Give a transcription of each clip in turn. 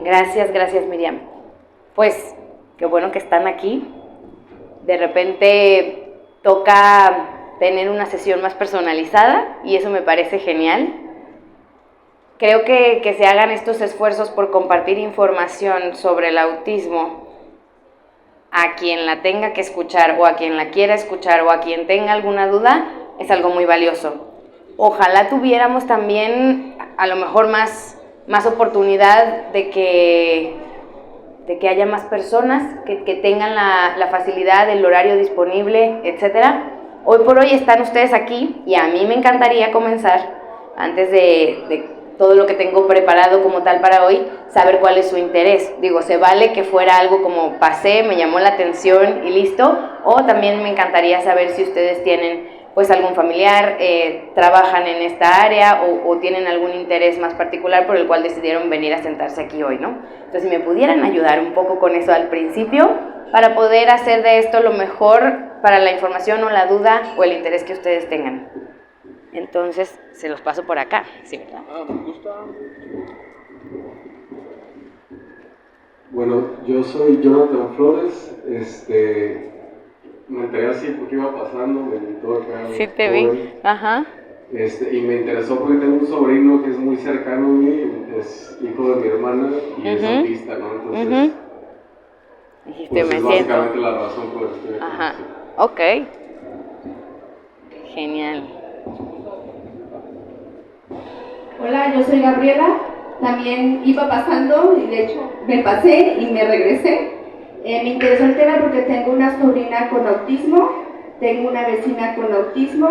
Gracias Miriam. Pues qué bueno que están aquí. De repente toca tener una sesión más personalizada y eso me parece genial. Creo que se hagan estos esfuerzos por compartir información sobre el autismo a quien la tenga que escuchar o a quien la quiera escuchar o a quien tenga alguna duda es algo muy valioso. Ojalá tuviéramos también a lo mejor más oportunidad de que haya más personas que tengan la facilidad, el horario disponible, etcétera. Hoy por hoy están ustedes aquí y a mí me encantaría comenzar, antes de todo lo que tengo preparado como tal para hoy, saber cuál es su interés. Digo, se vale que fuera algo como pasé, me llamó la atención y listo, o también me encantaría saber si ustedes tienen pues algún familiar, trabajan en esta área o tienen algún interés más particular por el cual decidieron venir a sentarse aquí hoy, ¿no? Entonces, si me pudieran ayudar un poco con eso al principio, para poder hacer de esto lo mejor para la información o la duda o el interés que ustedes tengan. Entonces, se los paso por acá, ¿sí, verdad? Me gusta. Bueno, yo soy Jonathan Flores, me enteré así porque iba pasando, me invitó acá. Sí, te vi, ajá. Y me interesó porque tengo un sobrino que es muy cercano a mí, es hijo de mi hermana y es autista, ¿no? Entonces, Dijiste, pues me es siento. básicamente la razón por la que estoy aquí. Ajá, ok. Genial. Hola, yo soy Gabriela, también iba pasando y de hecho me pasé y me regresé. Me interesó el tema porque tengo una sobrina con autismo, tengo una vecina con autismo,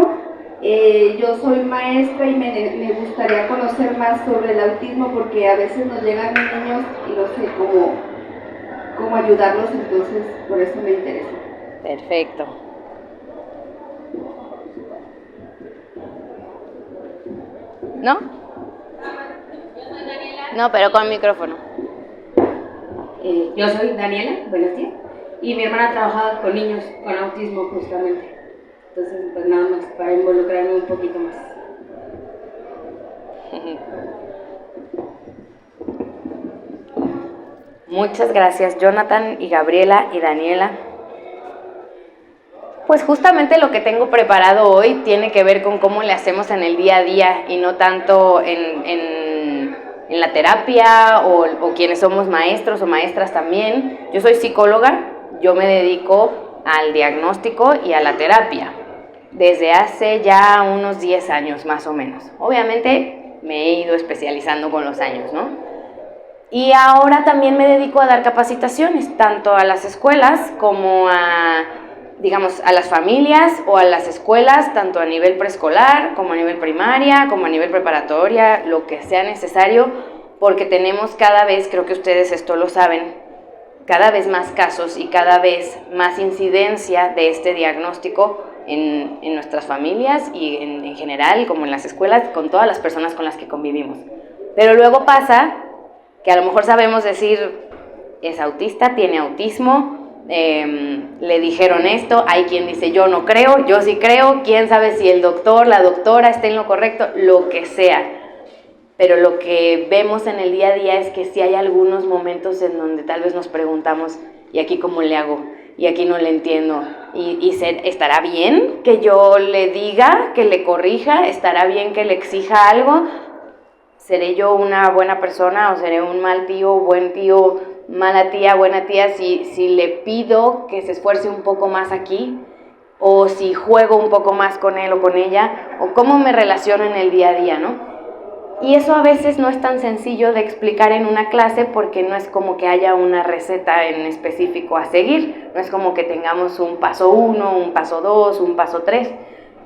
yo soy maestra y me gustaría conocer más sobre el autismo porque a veces nos llegan niños y no sé cómo ayudarlos, entonces por eso me interesa. Perfecto. ¿No? No, pero con micrófono. Yo soy Daniela, buenos días, y mi hermana trabaja con niños con autismo justamente. Entonces, pues nada más para involucrarme un poquito más. Muchas gracias, Jonathan y Gabriela y Daniela. Pues justamente lo que tengo preparado hoy tiene que ver con cómo le hacemos en el día a día y no tanto en la terapia o quienes somos maestros o maestras también. Yo soy psicóloga, yo me dedico al diagnóstico y a la terapia desde hace ya unos 10 años más o menos. Obviamente me he ido especializando con los años, ¿no? Y ahora también me dedico a dar capacitaciones, tanto a las escuelas como a las familias o a las escuelas, tanto a nivel preescolar, como a nivel primaria, como a nivel preparatoria, lo que sea necesario, porque tenemos cada vez, creo que ustedes esto lo saben, cada vez más casos y cada vez más incidencia de este diagnóstico en nuestras familias y en general, como en las escuelas, con todas las personas con las que convivimos. Pero luego pasa que a lo mejor sabemos decir, es autista, tiene autismo, le dijeron esto, hay quien dice yo no creo, yo sí creo, quién sabe si el doctor, la doctora esté en lo correcto, lo que sea. Pero lo que vemos en el día a día es que sí hay algunos momentos en donde tal vez nos preguntamos, ¿y aquí cómo le hago? Y aquí no le entiendo. ¿Estará bien que yo le diga, que le corrija? ¿Estará bien que le exija algo? ¿Seré yo una buena persona o seré un mal tío, buen tío, mala tía, buena tía si le pido que se esfuerce un poco más aquí? ¿O si juego un poco más con él o con ella? ¿O cómo me relaciono en el día a día, no? Y eso a veces no es tan sencillo de explicar en una clase porque no es como que haya una receta en específico a seguir. No es como que tengamos un paso 1, un paso 2, un paso 3.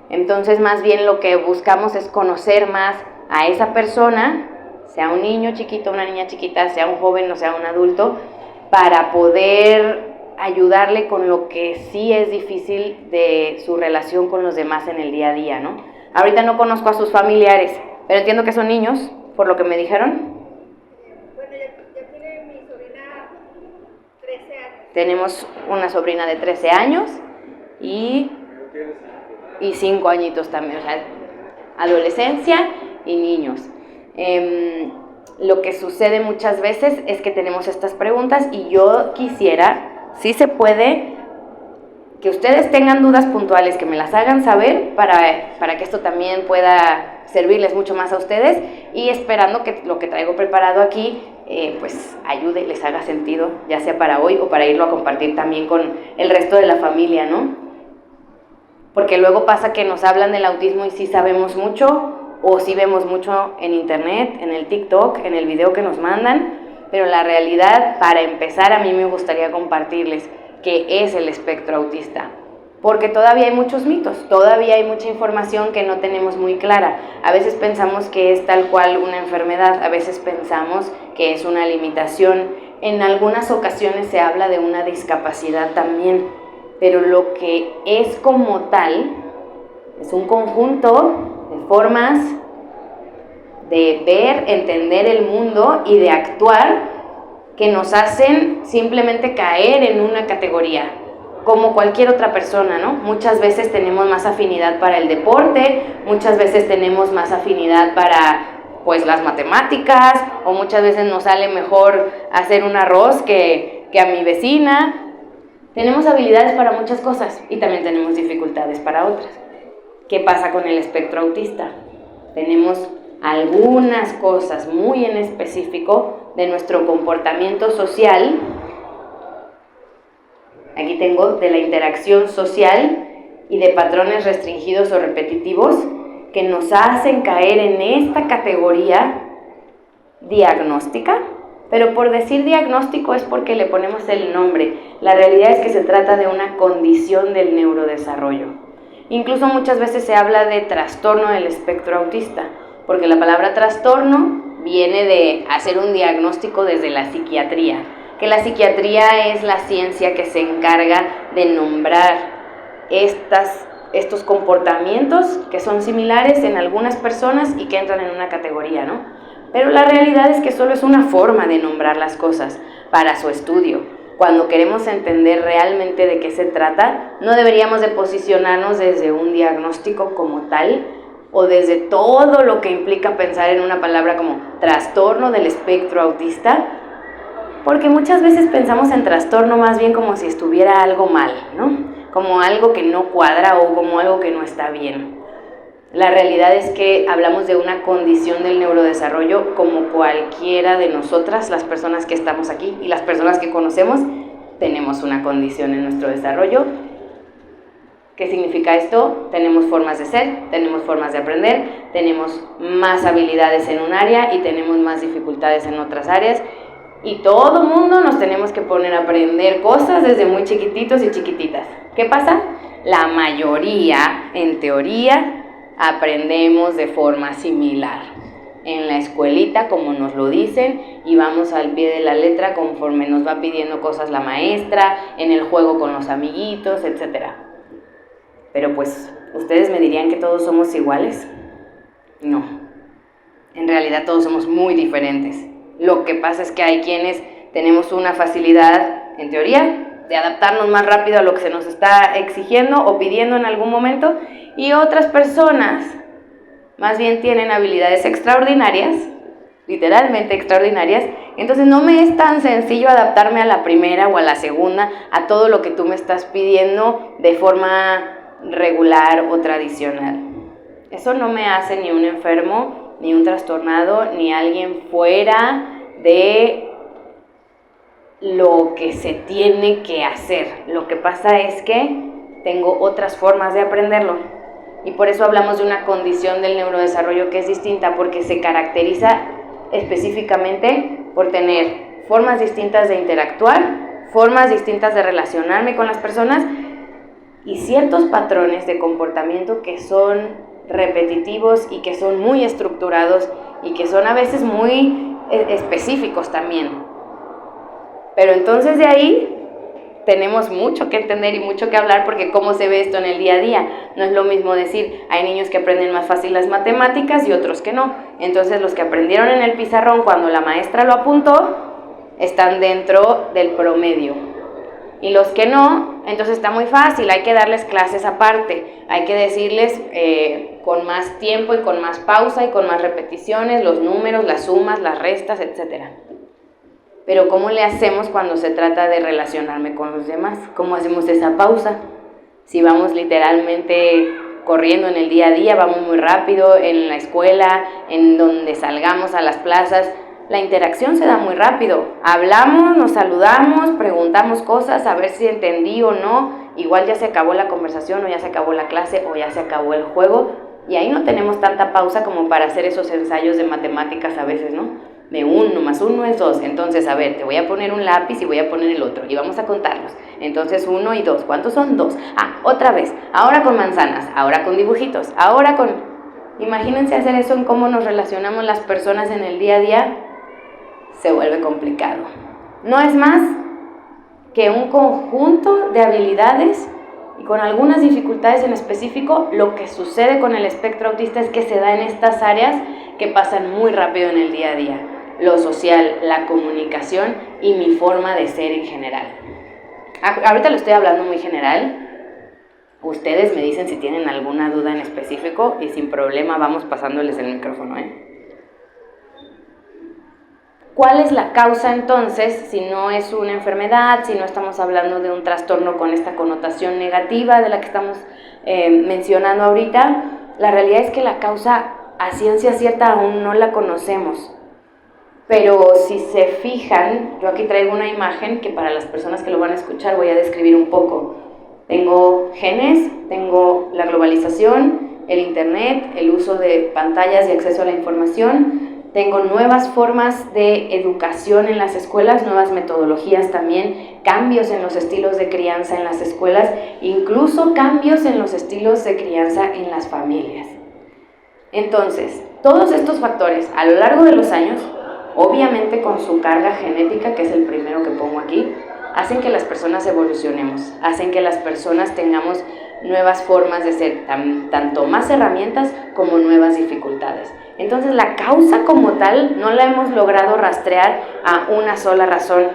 Entonces, más bien lo que buscamos es conocer más a esa persona, sea un niño chiquito, una niña chiquita, sea un joven o sea un adulto, para poder ayudarle con lo que sí es difícil de su relación con los demás en el día a día, ¿no? Ahorita no conozco a sus familiares, pero entiendo que son niños, por lo que me dijeron. Bueno, ya tiene mi sobrina 13 años. Tenemos una sobrina de 13 años y 5 añitos también, o sea, adolescencia y niños. lo que sucede muchas veces es que tenemos estas preguntas y yo quisiera, si se puede, que ustedes tengan dudas puntuales, que me las hagan saber para que esto también pueda servirles mucho más a ustedes y esperando que lo que traigo preparado aquí pues ayude, les haga sentido, ya sea para hoy o para irlo a compartir también con el resto de la familia, ¿no? Porque luego pasa que nos hablan del autismo y sí sabemos mucho o sí vemos mucho en internet, en el TikTok, en el video que nos mandan, pero la realidad, para empezar, a mí me gustaría compartirles qué es el espectro autista, porque todavía hay muchos mitos, todavía hay mucha información que no tenemos muy clara. A veces pensamos que es tal cual una enfermedad, a veces pensamos que es una limitación, en algunas ocasiones se habla de una discapacidad también, pero lo que es como tal es un conjunto de formas de ver, entender el mundo y de actuar que nos hacen simplemente caer en una categoría, como cualquier otra persona, ¿no? Muchas veces tenemos más afinidad para el deporte, muchas veces tenemos más afinidad para, pues, las matemáticas, o muchas veces nos sale mejor hacer un arroz que a mi vecina. Tenemos habilidades para muchas cosas y también tenemos dificultades para otras. ¿Qué pasa con el espectro autista? Tenemos algunas cosas muy en específico de nuestro comportamiento social. Aquí tengo de la interacción social y de patrones restringidos o repetitivos que nos hacen caer en esta categoría diagnóstica, pero por decir diagnóstico es porque le ponemos el nombre. La realidad es que se trata de una condición del neurodesarrollo. Incluso muchas veces se habla de trastorno del espectro autista, porque la palabra trastorno viene de hacer un diagnóstico desde la psiquiatría, que la psiquiatría es la ciencia que se encarga de nombrar estos comportamientos que son similares en algunas personas y que entran en una categoría, ¿no? Pero la realidad es que solo es una forma de nombrar las cosas para su estudio. Cuando queremos entender realmente de qué se trata, no deberíamos de posicionarnos desde un diagnóstico como tal o desde todo lo que implica pensar en una palabra como trastorno del espectro autista, porque muchas veces pensamos en trastorno más bien como si estuviera algo mal, ¿no? Como algo que no cuadra o como algo que no está bien. La realidad es que hablamos de una condición del neurodesarrollo como cualquiera de nosotras, las personas que estamos aquí y las personas que conocemos, tenemos una condición en nuestro desarrollo. ¿Qué significa esto? Tenemos formas de ser, tenemos formas de aprender, tenemos más habilidades en un área y tenemos más dificultades en otras áreas. Y todo mundo nos tenemos que poner a aprender cosas desde muy chiquititos y chiquititas. ¿Qué pasa? La mayoría, en teoría, aprendemos de forma similar. En la escuelita, como nos lo dicen, y vamos al pie de la letra conforme nos va pidiendo cosas la maestra, en el juego con los amiguitos, etc. Pero pues, ¿ustedes me dirían que todos somos iguales? No. En realidad todos somos muy diferentes. Lo que pasa es que hay quienes tenemos una facilidad, en teoría, de adaptarnos más rápido a lo que se nos está exigiendo o pidiendo en algún momento, y otras personas más bien tienen habilidades extraordinarias, literalmente extraordinarias. Entonces no me es tan sencillo adaptarme a la primera o a la segunda, a todo lo que tú me estás pidiendo de forma regular o tradicional. Eso no me hace ni un enfermo, ni un trastornado, ni alguien fuera de lo que se tiene que hacer. Lo que pasa es que tengo otras formas de aprenderlo. Y por eso hablamos de una condición del neurodesarrollo que es distinta, porque se caracteriza específicamente por tener formas distintas de interactuar, formas distintas de relacionarme con las personas y ciertos patrones de comportamiento que son repetitivos y que son muy estructurados y que son a veces muy específicos también. Pero entonces de ahí tenemos mucho que entender y mucho que hablar, porque cómo se ve esto en el día a día. No es lo mismo decir, hay niños que aprenden más fácil las matemáticas y otros que no. Entonces los que aprendieron en el pizarrón cuando la maestra lo apuntó, están dentro del promedio. Y los que no, entonces está muy fácil, hay que darles clases aparte, hay que decirles con más tiempo y con más pausa y con más repeticiones, los números, las sumas, las restas, etc. Pero ¿cómo le hacemos cuando se trata de relacionarme con los demás? ¿Cómo hacemos esa pausa? Si vamos literalmente corriendo en el día a día, vamos muy rápido en la escuela, en donde salgamos a las plazas, la interacción se da muy rápido. Hablamos, nos saludamos, preguntamos cosas, a ver si entendí o no. Igual ya se acabó la conversación o ya se acabó la clase o ya se acabó el juego. Y ahí no tenemos tanta pausa como para hacer esos ensayos de matemáticas a veces, ¿no? De 1 más 1 es 2. Entonces, a ver, te voy a poner un lápiz y voy a poner el otro. Y vamos a contarlos. Entonces, 1 y 2. ¿Cuántos son? 2. Ah, otra vez. Ahora con manzanas. Ahora con dibujitos. Ahora con... Imagínense hacer eso en cómo nos relacionamos las personas en el día a día. Se vuelve complicado. No es más que un conjunto de habilidades y con algunas dificultades en específico. Lo que sucede con el espectro autista es que se da en estas áreas que pasan muy rápido en el día a día: lo social, la comunicación y mi forma de ser en general. Ahorita lo estoy hablando muy general. Ustedes me dicen si tienen alguna duda en específico y sin problema vamos pasándoles el micrófono, ¿Cuál es la causa entonces si no es una enfermedad, si no estamos hablando de un trastorno con esta connotación negativa de la que estamos mencionando ahorita? La realidad es que la causa a ciencia cierta aún no la conocemos, pero si se fijan, yo aquí traigo una imagen que para las personas que lo van a escuchar voy a describir un poco. Tengo genes, tengo la globalización, el internet, el uso de pantallas y acceso a la información. Tengo nuevas formas de educación en las escuelas, nuevas metodologías también, cambios en los estilos de crianza en las escuelas, incluso cambios en los estilos de crianza en las familias. Entonces, todos estos factores a lo largo de los años, obviamente con su carga genética, que es el primero que pongo aquí, hacen que las personas evolucionemos, hacen que las personas tengamos nuevas formas de ser, tanto más herramientas como nuevas dificultades. Entonces la causa como tal no la hemos logrado rastrear a una sola razón,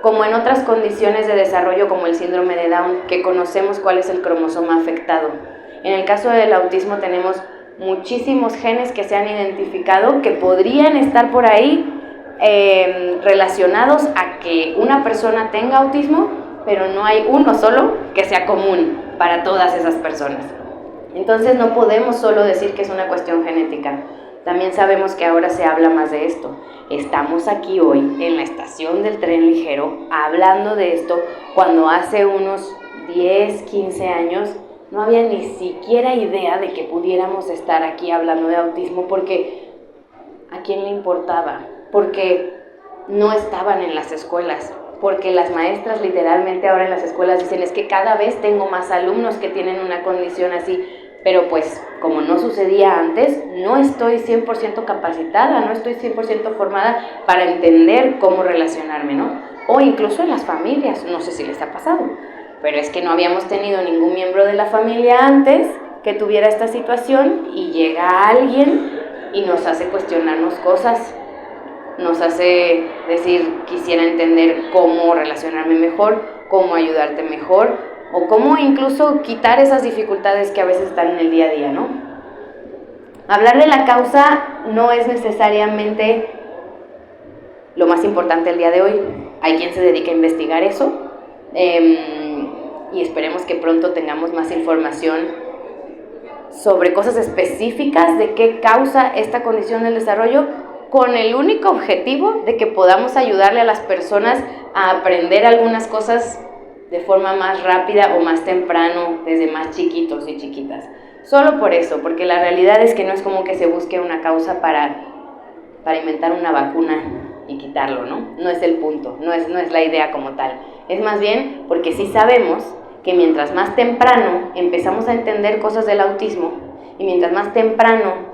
como en otras condiciones de desarrollo como el síndrome de Down, que conocemos cuál es el cromosoma afectado. En el caso del autismo tenemos muchísimos genes que se han identificado que podrían estar por ahí relacionados a que una persona tenga autismo, pero no hay uno solo que sea común para todas esas personas. Entonces no podemos solo decir que es una cuestión genética. También sabemos que ahora se habla más de esto. Estamos aquí hoy en la estación del tren ligero hablando de esto cuando hace unos 10, 15 años no había ni siquiera idea de que pudiéramos estar aquí hablando de autismo, porque ¿a quién le importaba? Porque no estaban en las escuelas, porque las maestras literalmente ahora en las escuelas dicen es que cada vez tengo más alumnos que tienen una condición así, pero pues como no sucedía antes, no estoy 100% capacitada, no estoy 100% formada para entender cómo relacionarme, ¿no? O incluso en las familias, no sé si les ha pasado, pero es que no habíamos tenido ningún miembro de la familia antes que tuviera esta situación y llega alguien y nos hace cuestionarnos cosas, nos hace decir, quisiera entender cómo relacionarme mejor, cómo ayudarte mejor, o cómo incluso quitar esas dificultades que a veces están en el día a día, ¿no? Hablar de la causa no es necesariamente lo más importante el día de hoy. Hay quien se dedica a investigar eso, y esperemos que pronto tengamos más información sobre cosas específicas de qué causa esta condición del desarrollo, con el único objetivo de que podamos ayudarle a las personas a aprender algunas cosas de forma más rápida o más temprano, desde más chiquitos y chiquitas. Solo por eso, porque la realidad es que no es como que se busque una causa para inventar una vacuna y quitarlo, ¿no? No es el punto, no es la idea como tal. Es más bien porque sí sabemos que mientras más temprano empezamos a entender cosas del autismo y mientras más temprano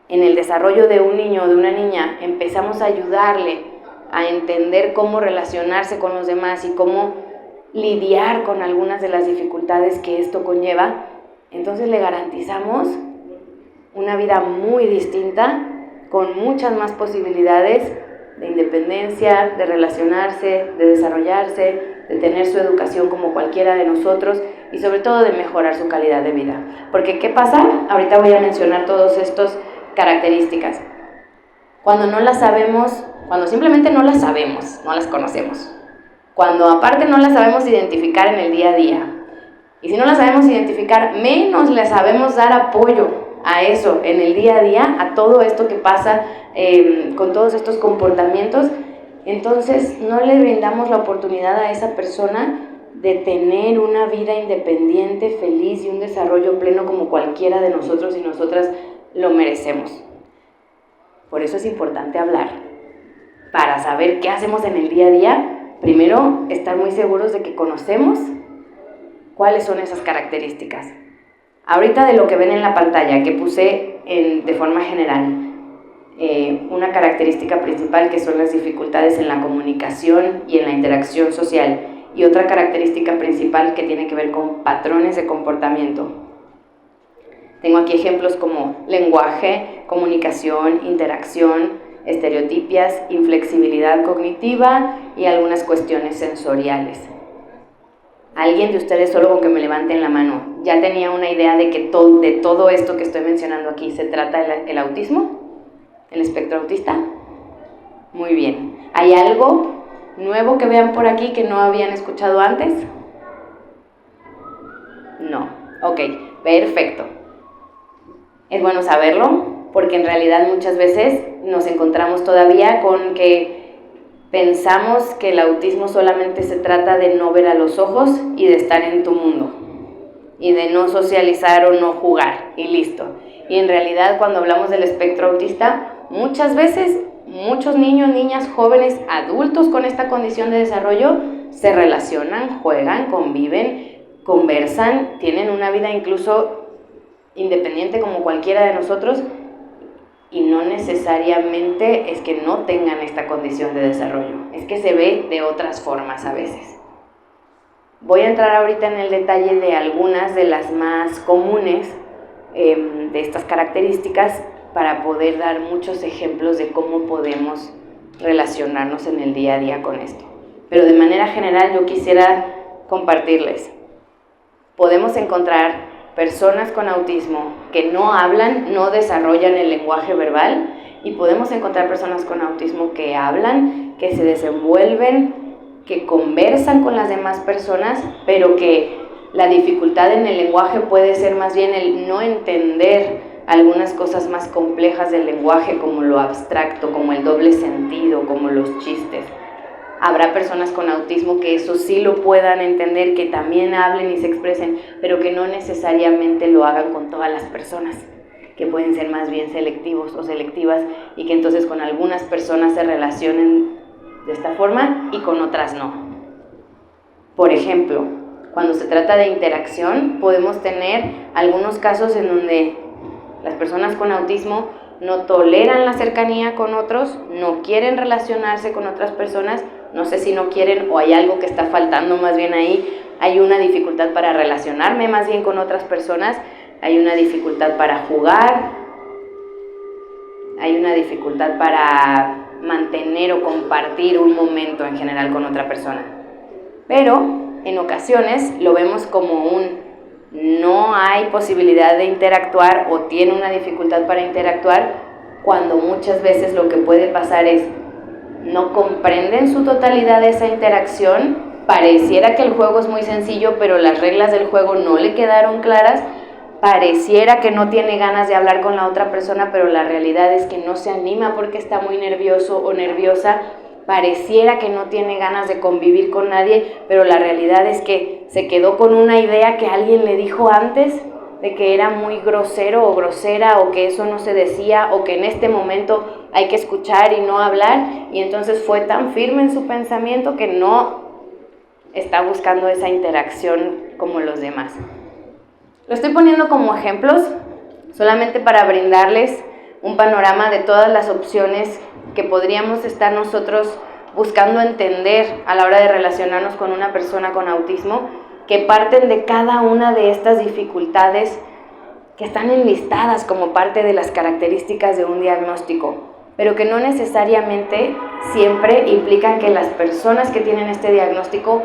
en el desarrollo de un niño o de una niña empezamos a ayudarle a entender cómo relacionarse con los demás y cómo lidiar con algunas de las dificultades que esto conlleva, entonces le garantizamos una vida muy distinta, con muchas más posibilidades de independencia, de relacionarse, de desarrollarse, de tener su educación como cualquiera de nosotros y sobre todo de mejorar su calidad de vida. Porque ¿qué pasa? Ahorita voy a mencionar todas estas características. Cuando no las sabemos, cuando simplemente no las sabemos, no las conocemos. Cuando aparte no las sabemos identificar en el día a día. Y si no las sabemos identificar, menos le sabemos dar apoyo a eso en el día a día, a todo esto que pasa con todos estos comportamientos, entonces no le brindamos la oportunidad a esa persona de tener una vida independiente, feliz y un desarrollo pleno como cualquiera de nosotros y nosotras lo merecemos. Por eso es importante hablar, para saber qué hacemos en el día a día. Primero, estar muy seguros de que conocemos cuáles son esas características. Ahorita de lo que ven en la pantalla, que puse de forma general, una característica principal que son las dificultades en la comunicación y en la interacción social, y otra característica principal que tiene que ver con patrones de comportamiento. Tengo aquí ejemplos como lenguaje, comunicación, interacción, estereotipias, inflexibilidad cognitiva y algunas cuestiones sensoriales. ¿Alguien de ustedes, solo con que me levanten la mano, ya tenía una idea de que de todo esto que estoy mencionando aquí se trata el autismo? ¿El espectro autista? Muy bien. ¿Hay algo nuevo que vean por aquí que no habían escuchado antes? No. Ok, perfecto. Es bueno saberlo, porque en realidad muchas veces nos encontramos todavía con que pensamos que el autismo solamente se trata de no ver a los ojos y de estar en tu mundo y de no socializar o no jugar y listo. Y en realidad cuando hablamos del espectro autista, muchas veces muchos niños, niñas, jóvenes, adultos con esta condición de desarrollo se relacionan, juegan, conviven, conversan, tienen una vida incluso independiente como cualquiera de nosotros, y no necesariamente es que no tengan esta condición de desarrollo, es que se ve de otras formas a veces. Voy a entrar ahorita en el detalle de algunas de las más comunes de estas características para poder dar muchos ejemplos de cómo podemos relacionarnos en el día a día con esto. Pero de manera general yo quisiera compartirles. Podemos encontrar personas con autismo que no hablan, no desarrollan el lenguaje verbal, y podemos encontrar personas con autismo que hablan, que se desenvuelven, que conversan con las demás personas, pero que la dificultad en el lenguaje puede ser más bien el no entender algunas cosas más complejas del lenguaje, como lo abstracto, como el doble sentido, como los chistes. Habrá personas con autismo que eso sí lo puedan entender, que también hablen y se expresen, pero que no necesariamente lo hagan con todas las personas, que pueden ser más bien selectivos o selectivas, y que entonces con algunas personas se relacionen de esta forma y con otras no. Por ejemplo, cuando se trata de interacción, podemos tener algunos casos en donde las personas con autismo no toleran la cercanía con otros, no quieren relacionarse con otras personas. No sé si no quieren o hay algo que está faltando más bien ahí. Hay una dificultad para relacionarme más bien con otras personas, hay una dificultad para jugar, hay una dificultad para mantener o compartir un momento en general con otra persona. Pero en ocasiones lo vemos como no hay posibilidad de interactuar o tiene una dificultad para interactuar, cuando muchas veces lo que puede pasar es no comprenden su totalidad de esa interacción. Pareciera que el juego es muy sencillo, pero las reglas del juego no le quedaron claras. Pareciera que no tiene ganas de hablar con la otra persona, pero la realidad es que no se anima porque está muy nervioso o nerviosa. Pareciera que no tiene ganas de convivir con nadie, pero la realidad es que se quedó con una idea que alguien le dijo antes, de que era muy grosero o grosera, o que eso no se decía, o que en este momento hay que escuchar y no hablar, y entonces fue tan firme en su pensamiento que no está buscando esa interacción como los demás. Lo estoy poniendo como ejemplos, solamente para brindarles un panorama de todas las opciones que podríamos estar nosotros buscando entender a la hora de relacionarnos con una persona con autismo, que parten de cada una de estas dificultades que están enlistadas como parte de las características de un diagnóstico. pero que no necesariamente siempre implican que las personas que tienen este diagnóstico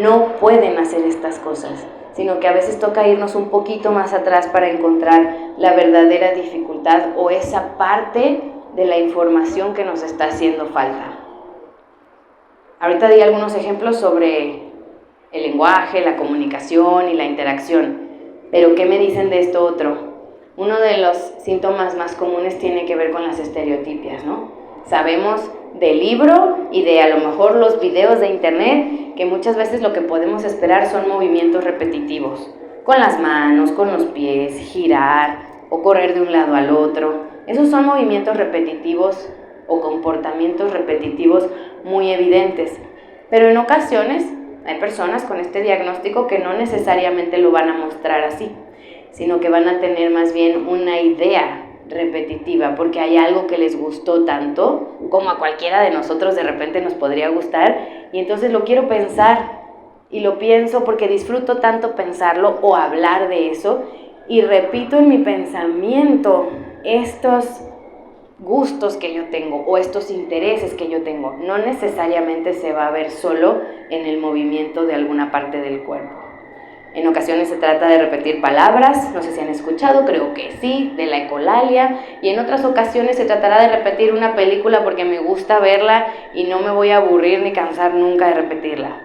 no pueden hacer estas cosas, sino que a veces toca irnos un poquito más atrás para encontrar la verdadera dificultad o esa parte de la información que nos está haciendo falta. Ahorita di algunos ejemplos sobre el lenguaje, la comunicación y la interacción, pero ¿qué me dicen de esto otro? Uno de los síntomas más comunes tiene que ver con las estereotipias, ¿no? Sabemos del libro y de a lo mejor los videos de internet que muchas veces lo que podemos esperar son movimientos repetitivos, con las manos, con los pies, girar o correr de un lado al otro. Esos son movimientos repetitivos o comportamientos repetitivos muy evidentes, pero en ocasiones hay personas con este diagnóstico que no necesariamente lo van a mostrar así, sino que van a tener más bien una idea repetitiva, porque hay algo que les gustó tanto, como a cualquiera de nosotros de repente nos podría gustar, y entonces lo quiero pensar, y lo pienso porque disfruto tanto pensarlo o hablar de eso, y repito en mi pensamiento estos gustos que yo tengo o estos intereses que yo tengo. No necesariamente se va a ver solo en el movimiento de alguna parte del cuerpo. En ocasiones se trata de repetir palabras, no sé si han escuchado, creo que sí, de la ecolalia, y en otras ocasiones se tratará de repetir una película porque me gusta verla y no me voy a aburrir ni cansar nunca de repetirla.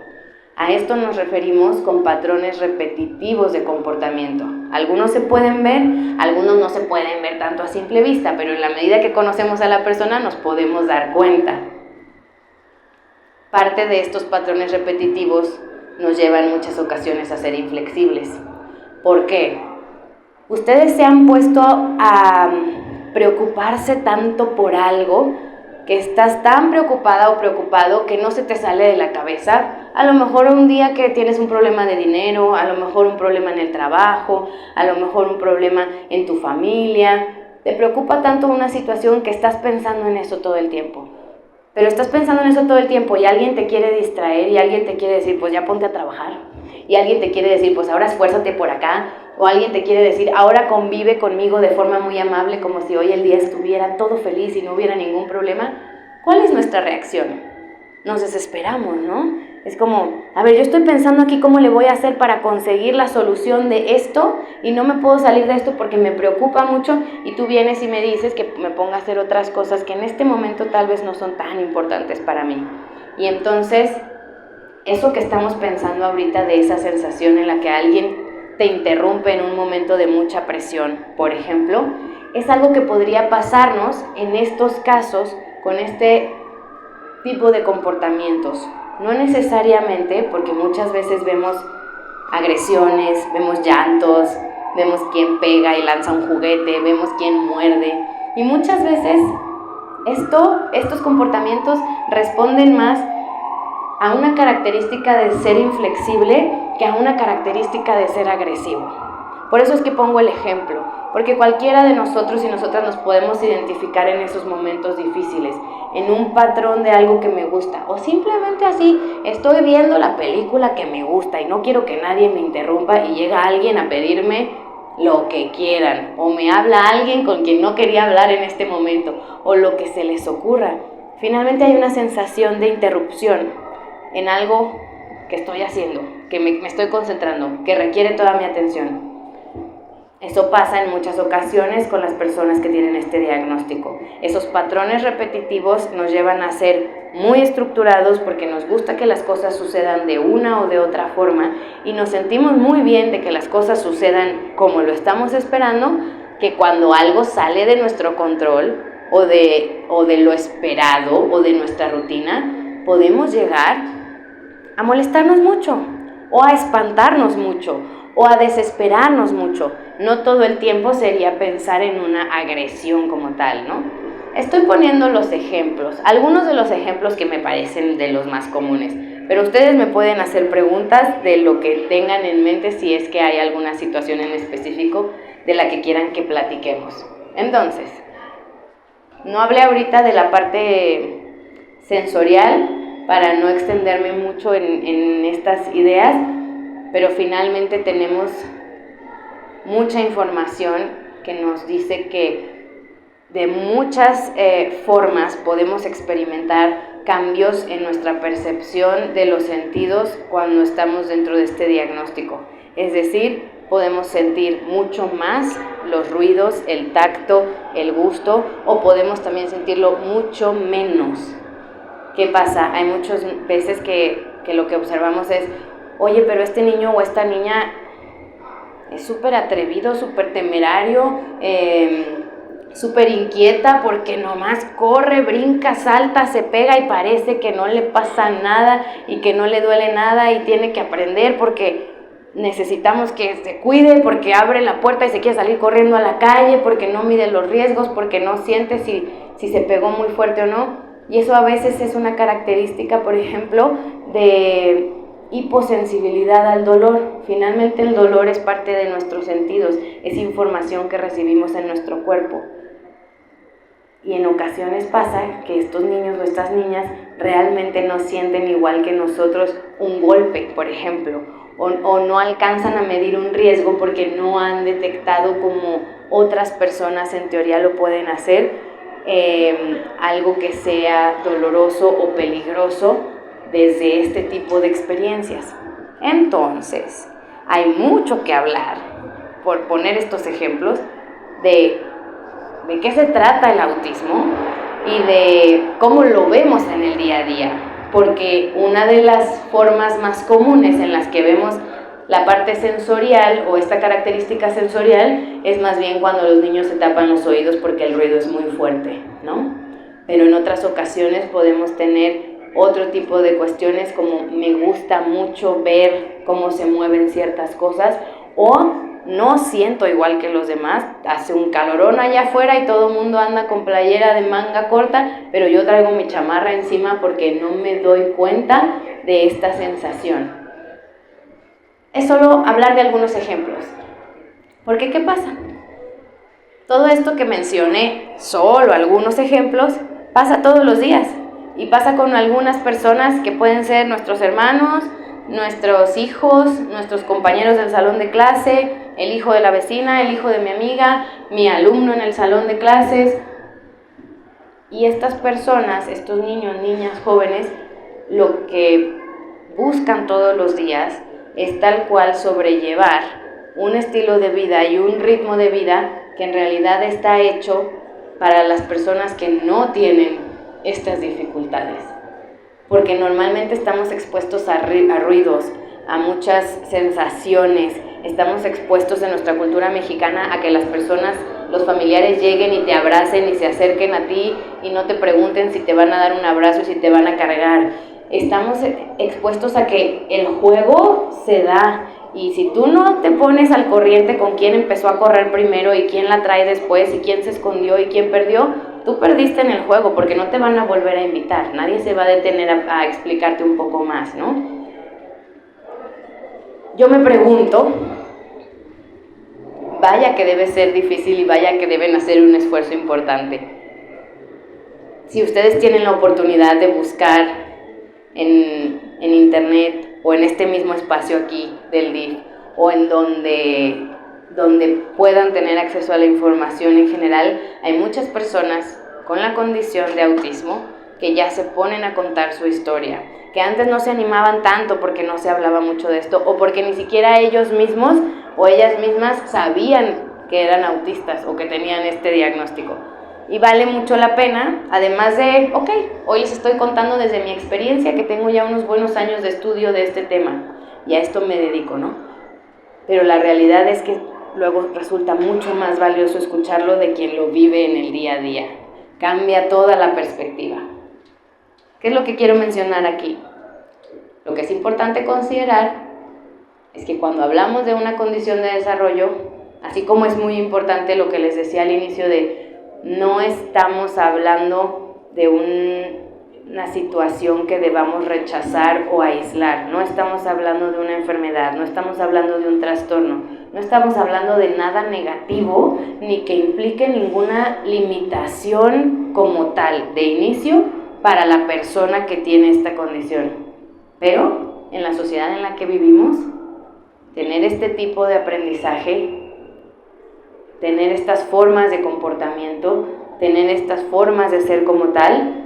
A esto nos referimos con patrones repetitivos de comportamiento. Algunos se pueden ver, algunos no se pueden ver tanto a simple vista, pero en la medida que conocemos a la persona nos podemos dar cuenta. Parte de estos patrones repetitivos nos lleva en muchas ocasiones a ser inflexibles. ¿Por qué? Ustedes se han puesto a preocuparse tanto por algo que estás tan preocupada o preocupado que no se te sale de la cabeza. A lo mejor un día que tienes un problema de dinero, a lo mejor un problema en el trabajo, a lo mejor un problema en tu familia. Te preocupa tanto una situación que estás pensando en eso todo el tiempo. Pero estás pensando en eso todo el tiempo y alguien te quiere distraer y alguien te quiere decir, pues ya ponte a trabajar. Y alguien te quiere decir, pues ahora esfuérzate por acá. O alguien te quiere decir, ahora convive conmigo de forma muy amable, como si hoy el día estuviera todo feliz y no hubiera ningún problema. ¿Cuál es nuestra reacción? Nos desesperamos, ¿no? Es como, a ver, yo estoy pensando aquí cómo le voy a hacer para conseguir la solución de esto y no me puedo salir de esto porque me preocupa mucho, y tú vienes y me dices que me ponga a hacer otras cosas que en este momento tal vez no son tan importantes para mí. Y entonces, eso que estamos pensando ahorita de esa sensación en la que alguien te interrumpe en un momento de mucha presión, por ejemplo, es algo que podría pasarnos en estos casos con este tipo de comportamientos. No necesariamente, porque muchas veces vemos agresiones, vemos llantos, vemos quién pega y lanza un juguete, vemos quién muerde, y muchas veces estos comportamientos responden más a una característica de ser inflexible que a una característica de ser agresivo. Por eso es que pongo el ejemplo, porque cualquiera de nosotros y nosotras nos podemos identificar en esos momentos difíciles, en un patrón de algo que me gusta, o simplemente así, estoy viendo la película que me gusta y no quiero que nadie me interrumpa y llega alguien a pedirme lo que quieran, o me habla alguien con quien no quería hablar en este momento, o lo que se les ocurra. Finalmente hay una sensación de interrupción en algo que estoy haciendo, que me estoy concentrando, que requiere toda mi atención. Eso pasa en muchas ocasiones con las personas que tienen este diagnóstico. Esos patrones repetitivos nos llevan a ser muy estructurados porque nos gusta que las cosas sucedan de una o de otra forma y nos sentimos muy bien de que las cosas sucedan como lo estamos esperando, que cuando algo sale de nuestro control o de lo esperado o de nuestra rutina, podemos llegar a molestarnos mucho o a espantarnos mucho o a desesperarnos mucho. No todo el tiempo sería pensar en una agresión como tal, ¿no? Estoy poniendo los ejemplos, algunos de los ejemplos que me parecen de los más comunes, pero ustedes me pueden hacer preguntas de lo que tengan en mente si es que hay alguna situación en específico de la que quieran que platiquemos. Entonces, no hablé ahorita de la parte sensorial para no extenderme mucho en estas ideas, pero finalmente tenemos mucha información que nos dice que de muchas formas podemos experimentar cambios en nuestra percepción de los sentidos cuando estamos dentro de este diagnóstico. Es decir, podemos sentir mucho más los ruidos, el tacto, el gusto, o podemos también sentirlo mucho menos. ¿Qué pasa? Hay muchas veces que lo que observamos es, oye, pero este niño o esta niña es súper atrevido, súper temerario, súper inquieta porque nomás corre, brinca, salta, se pega y parece que no le pasa nada y que no le duele nada y tiene que aprender porque necesitamos que se cuide, porque abre la puerta y se quiere salir corriendo a la calle, porque no mide los riesgos, porque no siente si se pegó muy fuerte o no. Y eso a veces es una característica, por ejemplo, de hiposensibilidad al dolor. Finalmente el dolor es parte de nuestros sentidos, es información que recibimos en nuestro cuerpo. Y en ocasiones pasa que estos niños o estas niñas realmente no sienten igual que nosotros un golpe, por ejemplo, o no alcanzan a medir un riesgo porque no han detectado como otras personas en teoría lo pueden hacer, algo que sea doloroso o peligroso desde este tipo de experiencias. Entonces, hay mucho que hablar, por poner estos ejemplos, de qué se trata el autismo y de cómo lo vemos en el día a día, porque una de las formas más comunes en las que vemos la parte sensorial o esta característica sensorial es más bien cuando los niños se tapan los oídos porque el ruido es muy fuerte, ¿no? Pero en otras ocasiones podemos tener otro tipo de cuestiones como me gusta mucho ver cómo se mueven ciertas cosas o no siento igual que los demás, hace un calorón allá afuera y todo el mundo anda con playera de manga corta, pero yo traigo mi chamarra encima porque no me doy cuenta de esta sensación. Es solo hablar de algunos ejemplos. Porque ¿qué pasa? Todo esto que mencioné, solo algunos ejemplos, pasa todos los días. Y pasa con algunas personas que pueden ser nuestros hermanos, nuestros hijos, nuestros compañeros del salón de clase, el hijo de la vecina, el hijo de mi amiga, mi alumno en el salón de clases. Y estas personas, estos niños, niñas, jóvenes, lo que buscan todos los días es tal cual sobrellevar un estilo de vida y un ritmo de vida que en realidad está hecho para las personas que no tienen estas dificultades. Porque normalmente estamos expuestos a ruidos, a muchas sensaciones, estamos expuestos en nuestra cultura mexicana a que las personas, los familiares lleguen y te abracen y se acerquen a ti y no te pregunten si te van a dar un abrazo y si te van a cargar. Estamos expuestos a que el juego se da y si tú no te pones al corriente con quién empezó a correr primero y quién la trae después y quién se escondió y quién perdió, tú perdiste en el juego porque no te van a volver a invitar, nadie se va a detener a explicarte un poco más, ¿no? Yo me pregunto, vaya que debe ser difícil y vaya que deben hacer un esfuerzo importante. Si ustedes tienen la oportunidad de buscar en internet o en este mismo espacio aquí del DIF o en donde puedan tener acceso a la información en general, hay muchas personas con la condición de autismo que ya se ponen a contar su historia, que antes no se animaban tanto porque no se hablaba mucho de esto o porque ni siquiera ellos mismos o ellas mismas sabían que eran autistas o que tenían este diagnóstico. Y vale mucho la pena, además de, hoy les estoy contando desde mi experiencia, que tengo ya unos buenos años de estudio de este tema, y a esto me dedico, ¿no? Pero la realidad es que luego resulta mucho más valioso escucharlo de quien lo vive en el día a día. Cambia toda la perspectiva. ¿Qué es lo que quiero mencionar aquí? Lo que es importante considerar es que cuando hablamos de una condición de desarrollo, así como es muy importante lo que les decía al inicio de no estamos hablando de una situación que debamos rechazar o aislar, no estamos hablando de una enfermedad, no estamos hablando de un trastorno, no estamos hablando de nada negativo ni que implique ninguna limitación como tal de inicio para la persona que tiene esta condición. Pero en la sociedad en la que vivimos, tener este tipo de aprendizaje, tener estas formas de comportamiento, tener estas formas de ser como tal,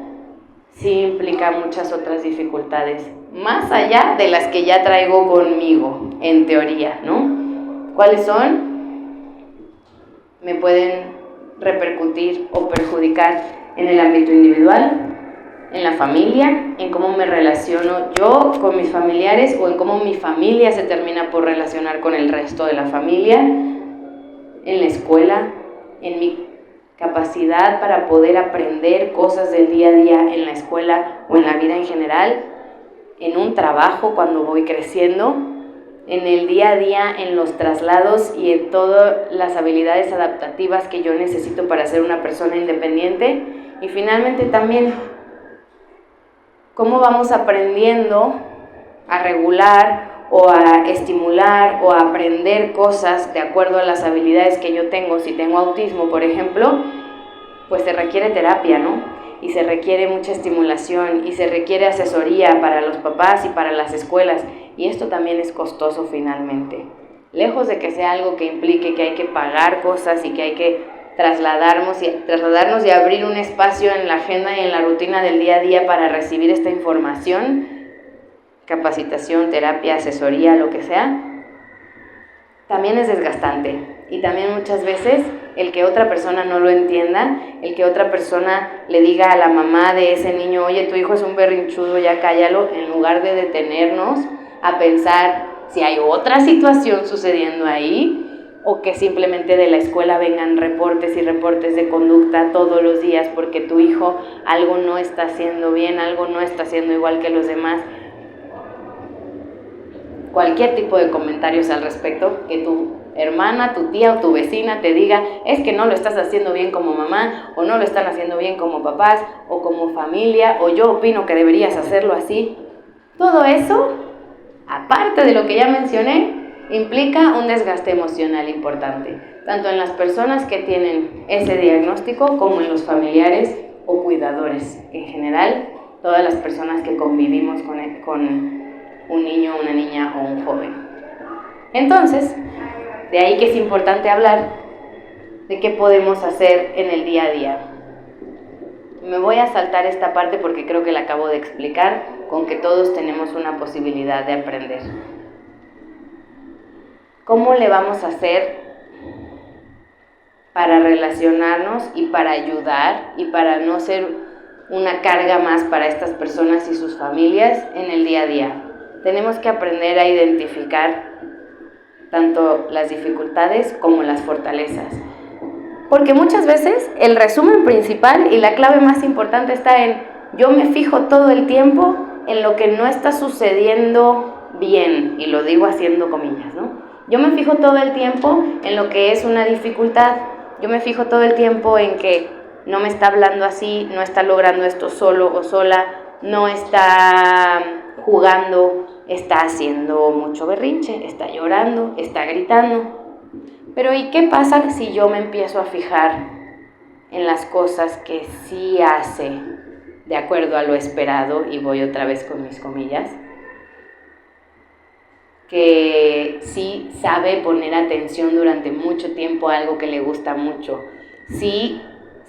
sí implica muchas otras dificultades, más allá de las que ya traigo conmigo, en teoría, ¿no? ¿Cuáles son? Me pueden repercutir o perjudicar en el ámbito individual, en la familia, en cómo me relaciono yo con mis familiares o en cómo mi familia se termina por relacionar con el resto de la familia, en la escuela, en mi capacidad para poder aprender cosas del día a día en la escuela o en la vida en general, en un trabajo cuando voy creciendo, en el día a día, en los traslados y en todas las habilidades adaptativas que yo necesito para ser una persona independiente. Y finalmente también, cómo vamos aprendiendo a regular o a estimular o a aprender cosas de acuerdo a las habilidades que yo tengo. Si tengo autismo, por ejemplo, pues se requiere terapia, ¿no? Y se requiere mucha estimulación y se requiere asesoría para los papás y para las escuelas. Y esto también es costoso finalmente. Lejos de que sea algo que implique que hay que pagar cosas y que hay que trasladarnos y abrir un espacio en la agenda y en la rutina del día a día para recibir esta información, capacitación, terapia, asesoría, lo que sea, también es desgastante. Y también muchas veces el que otra persona no lo entienda, el que otra persona le diga a la mamá de ese niño, oye, tu hijo es un berrinchudo, ya cállalo, en lugar de detenernos a pensar si hay otra situación sucediendo ahí, o que simplemente de la escuela vengan reportes y reportes de conducta todos los días porque tu hijo algo no está haciendo bien, algo no está haciendo igual que los demás. Cualquier tipo de comentarios al respecto, que tu hermana, tu tía o tu vecina te diga, es que no lo estás haciendo bien como mamá, o no lo están haciendo bien como papás, o como familia, o yo opino que deberías hacerlo así. Todo eso, aparte de lo que ya mencioné, implica un desgaste emocional importante, tanto en las personas que tienen ese diagnóstico como en los familiares o cuidadores. En general, todas las personas que convivimos con un niño, una niña o un joven. Entonces, de ahí que es importante hablar de qué podemos hacer en el día a día. Me voy a saltar esta parte porque creo que la acabo de explicar, con que todos tenemos una posibilidad de aprender. ¿Cómo le vamos a hacer para relacionarnos y para ayudar y para no ser una carga más para estas personas y sus familias en el día a día? Tenemos que aprender a identificar tanto las dificultades como las fortalezas. Porque muchas veces el resumen principal y la clave más importante está en yo me fijo todo el tiempo en lo que no está sucediendo bien, y lo digo haciendo comillas, ¿no? Yo me fijo todo el tiempo en lo que es una dificultad, yo me fijo todo el tiempo en que no me está hablando así, no está logrando esto solo o sola, no está jugando, está haciendo mucho berrinche, está llorando, está gritando. Pero ¿y qué pasa si yo me empiezo a fijar en las cosas que sí hace de acuerdo a lo esperado? Y voy otra vez con mis comillas. Que sí sabe poner atención durante mucho tiempo a algo que le gusta mucho. Sí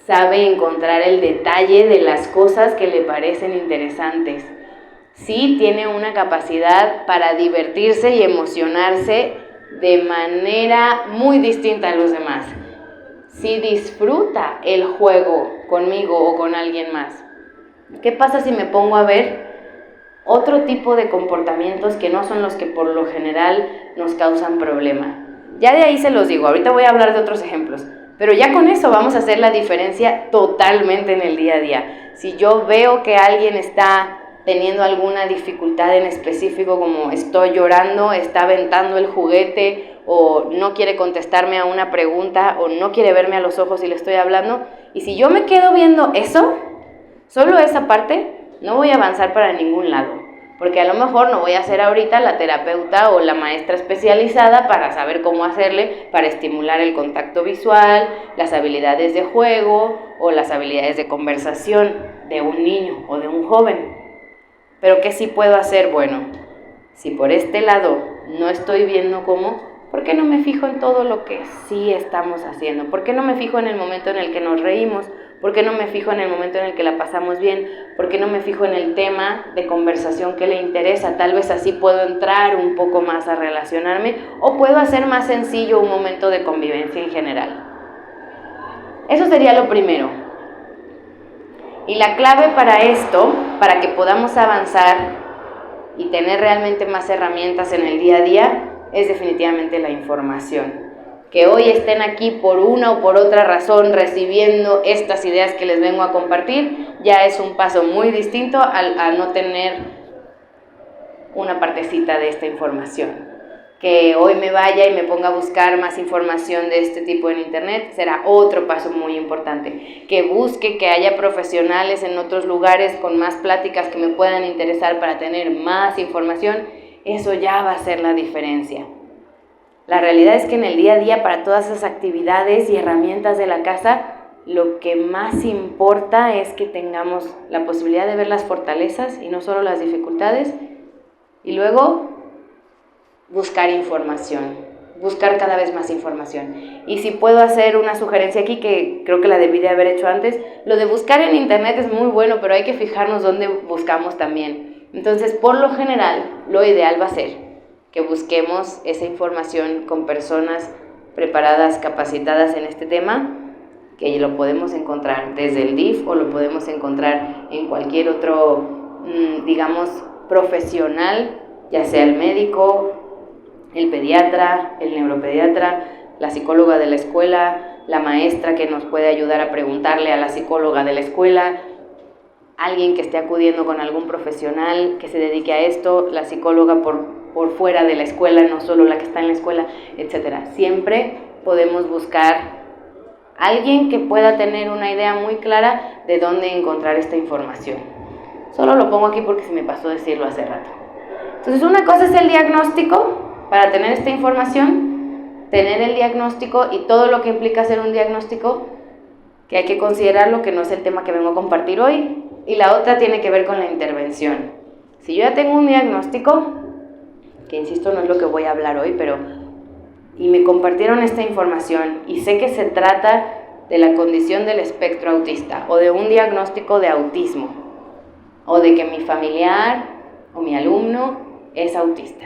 sabe encontrar el detalle de las cosas que le parecen interesantes. Sí tiene una capacidad para divertirse y emocionarse de manera muy distinta a los demás. Sí disfruta el juego conmigo o con alguien más. ¿Qué pasa si me pongo a ver otro tipo de comportamientos que no son los que por lo general nos causan problema? Ya de ahí se los digo, ahorita voy a hablar de otros ejemplos, pero ya con eso vamos a hacer la diferencia totalmente en el día a día. Si yo veo que alguien está teniendo alguna dificultad en específico, como estoy llorando, está aventando el juguete, o no quiere contestarme a una pregunta, o no quiere verme a los ojos si le estoy hablando, y si yo me quedo viendo eso, solo esa parte, no voy a avanzar para ningún lado, porque a lo mejor no voy a ser ahorita la terapeuta o la maestra especializada para saber cómo hacerle para estimular el contacto visual, las habilidades de juego o las habilidades de conversación de un niño o de un joven. Pero ¿qué sí puedo hacer? Bueno, si por este lado no estoy viendo cómo, ¿por qué no me fijo en todo lo que sí estamos haciendo? ¿Por qué no me fijo en el momento en el que nos reímos? ¿Por qué no me fijo en el momento en el que la pasamos bien? ¿Por qué no me fijo en el tema de conversación que le interesa? Tal vez así puedo entrar un poco más a relacionarme o puedo hacer más sencillo un momento de convivencia en general. Eso sería lo primero. Y la clave para esto, para que podamos avanzar y tener realmente más herramientas en el día a día, es definitivamente la información. Que hoy estén aquí por una o por otra razón recibiendo estas ideas que les vengo a compartir, ya es un paso muy distinto a no tener una partecita de esta información. Que hoy me vaya y me ponga a buscar más información de este tipo en internet será otro paso muy importante. Que busque que haya profesionales en otros lugares con más pláticas que me puedan interesar para tener más información, eso ya va a ser la diferencia. La realidad es que en el día a día, para todas esas actividades y herramientas de la casa, lo que más importa es que tengamos la posibilidad de ver las fortalezas y no solo las dificultades, y luego buscar información, buscar cada vez más información. Y si puedo hacer una sugerencia aquí, que creo que la debí de haber hecho antes, lo de buscar en internet es muy bueno, pero hay que fijarnos dónde buscamos también. Entonces, por lo general, lo ideal va a ser que busquemos esa información con personas preparadas, capacitadas en este tema, que lo podemos encontrar desde el DIF o lo podemos encontrar en cualquier otro, digamos, profesional, ya sea el médico, el pediatra, el neuropediatra, la psicóloga de la escuela, la maestra que nos puede ayudar a preguntarle a la psicóloga de la escuela, alguien que esté acudiendo con algún profesional que se dedique a esto, la psicóloga por fuera de la escuela, no solo la que está en la escuela, etc. Siempre podemos buscar alguien que pueda tener una idea muy clara de dónde encontrar esta información. Solo lo pongo aquí porque se me pasó decirlo hace rato. Entonces, una cosa es el diagnóstico, para tener esta información, tener el diagnóstico y todo lo que implica hacer un diagnóstico, que hay que considerarlo, que no es el tema que vengo a compartir hoy, y la otra tiene que ver con la intervención. Si yo ya tengo un diagnóstico, que insisto no es lo que voy a hablar hoy, y me compartieron esta información y sé que se trata de la condición del espectro autista o de un diagnóstico de autismo o de que mi familiar o mi alumno es autista.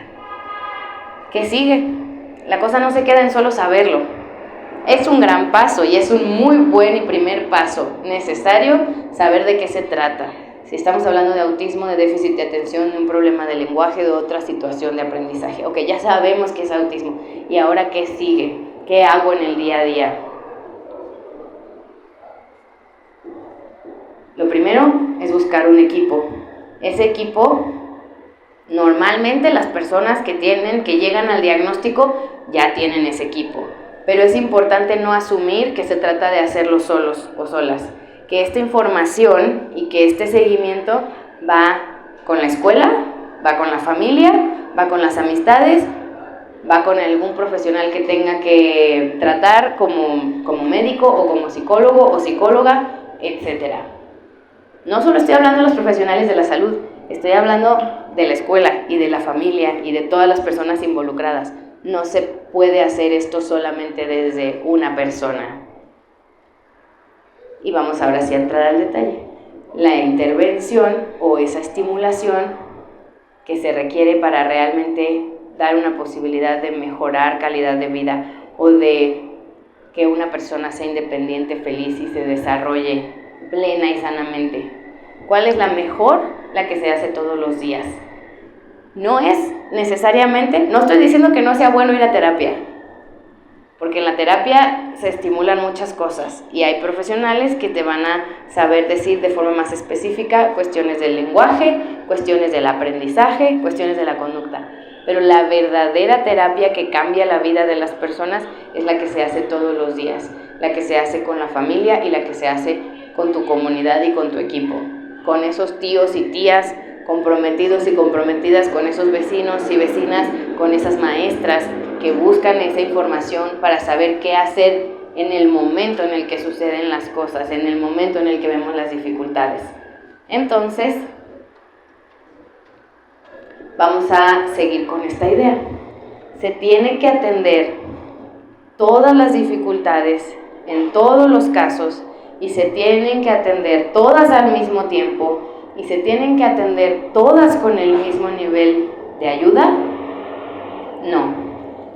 ¿Qué sigue? La cosa no se queda en solo saberlo. Es un gran paso y es un muy buen y primer paso necesario saber de qué se trata. Si estamos hablando de autismo, de déficit de atención, de un problema de lenguaje, de otra situación de aprendizaje. Ok, ya sabemos que es autismo. ¿Y ahora qué sigue? ¿Qué hago en el día a día? Lo primero es buscar un equipo. Ese equipo, normalmente las personas que llegan al diagnóstico ya tienen ese equipo. Pero es importante no asumir que se trata de hacerlo solos o solas. Que esta información y que este seguimiento va con la escuela, va con la familia, va con las amistades, va con algún profesional que tenga que tratar como médico o como psicólogo o psicóloga, etc. No solo estoy hablando de los profesionales de la salud, estoy hablando de la escuela y de la familia y de todas las personas involucradas. No se puede hacer esto solamente desde una persona. Y vamos ahora sí a entrar al detalle. La intervención o esa estimulación que se requiere para realmente dar una posibilidad de mejorar calidad de vida o de que una persona sea independiente, feliz y se desarrolle plena y sanamente. ¿Cuál es la mejor? La que se hace todos los días. No es necesariamente, no estoy diciendo que no sea bueno ir a terapia, porque en la terapia se estimulan muchas cosas y hay profesionales que te van a saber decir de forma más específica cuestiones del lenguaje, cuestiones del aprendizaje, cuestiones de la conducta. Pero la verdadera terapia que cambia la vida de las personas es la que se hace todos los días, la que se hace con la familia y la que se hace con tu comunidad y con tu equipo, con esos tíos y tías comprometidos y comprometidas, con esos vecinos y vecinas, con esas maestras que buscan esa información para saber qué hacer en el momento en el que suceden las cosas, en el momento en el que vemos las dificultades. Entonces, vamos a seguir con esta idea. Se tiene que atender todas las dificultades en todos los casos y se tienen que atender todas al mismo tiempo y se tienen que atender todas con el mismo nivel de ayuda? No.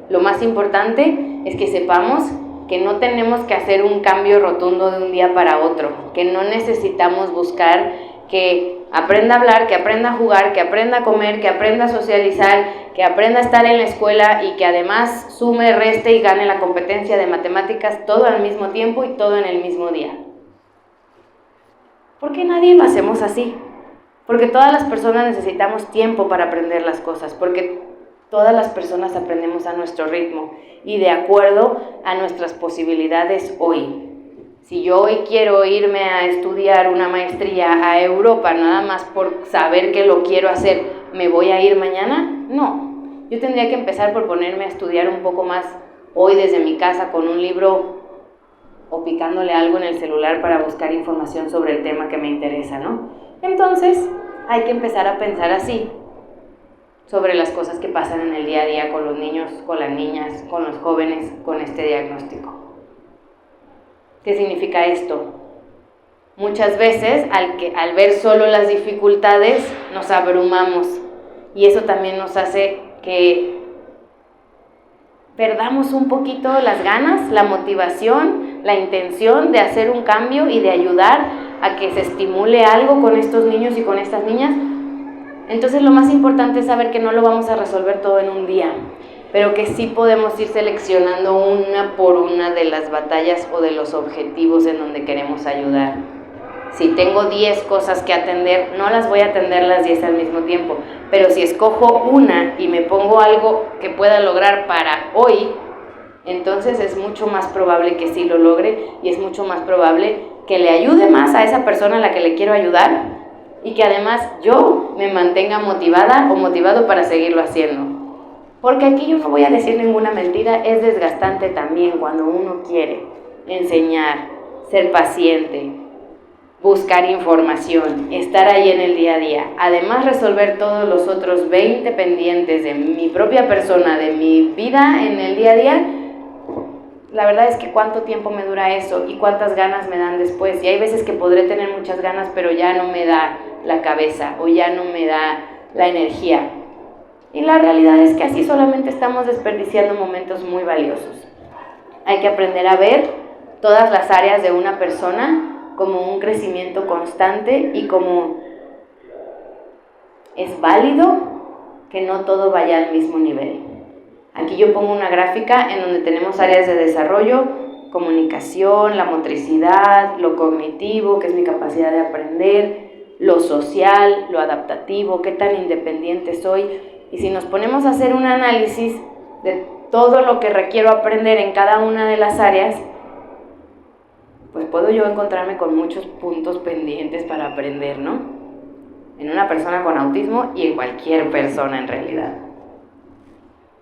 Lo más importante es que sepamos que no tenemos que hacer un cambio rotundo de un día para otro, que no necesitamos buscar que aprenda a hablar, que aprenda a jugar, que aprenda a comer, que aprenda a socializar, que aprenda a estar en la escuela y que además sume, reste y gane la competencia de matemáticas todo al mismo tiempo y todo en el mismo día. ¿Por qué nadie lo hacemos así? Porque todas las personas necesitamos tiempo para aprender las cosas, porque todas las personas aprendemos a nuestro ritmo y de acuerdo a nuestras posibilidades hoy. Si yo hoy quiero irme a estudiar una maestría a Europa nada más por saber que lo quiero hacer, ¿me voy a ir mañana? No. Yo tendría que empezar por ponerme a estudiar un poco más hoy desde mi casa con un libro o picándole algo en el celular para buscar información sobre el tema que me interesa, ¿no? Entonces, hay que empezar a pensar así sobre las cosas que pasan en el día a día con los niños, con las niñas, con los jóvenes, con este diagnóstico. ¿Qué significa esto? Muchas veces, al ver solo las dificultades, nos abrumamos y eso también nos hace que perdamos un poquito las ganas, la motivación, la intención de hacer un cambio y de ayudar a que se estimule algo con estos niños y con estas niñas. Entonces lo más importante es saber que no lo vamos a resolver todo en un día, pero que sí podemos ir seleccionando una por una de las batallas o de los objetivos en donde queremos ayudar. Si tengo 10 cosas que atender, no las voy a atender las 10 al mismo tiempo, pero si escojo una y me pongo algo que pueda lograr para hoy, entonces es mucho más probable que sí lo logre y es mucho más probable que le ayude más a esa persona a la que le quiero ayudar y que además yo me mantenga motivada o motivado para seguirlo haciendo. Porque aquí yo no voy a decir ninguna mentira, es desgastante también cuando uno quiere enseñar, ser paciente, buscar información, estar ahí en el día a día. Además resolver todos los otros 20 pendientes de mi propia persona, de mi vida en el día a día. La verdad es que cuánto tiempo me dura eso y cuántas ganas me dan después. Y hay veces que podré tener muchas ganas, pero ya no me da la cabeza o ya no me da la energía. Y la realidad es que así solamente estamos desperdiciando momentos muy valiosos. Hay que aprender a ver todas las áreas de una persona como un crecimiento constante y como es válido que no todo vaya al mismo nivel. Aquí yo pongo una gráfica en donde tenemos áreas de desarrollo, comunicación, la motricidad, lo cognitivo, que es mi capacidad de aprender, lo social, lo adaptativo, qué tan independiente soy. Y si nos ponemos a hacer un análisis de todo lo que requiero aprender en cada una de las áreas, pues puedo yo encontrarme con muchos puntos pendientes para aprender, ¿no? En una persona con autismo y en cualquier persona en realidad.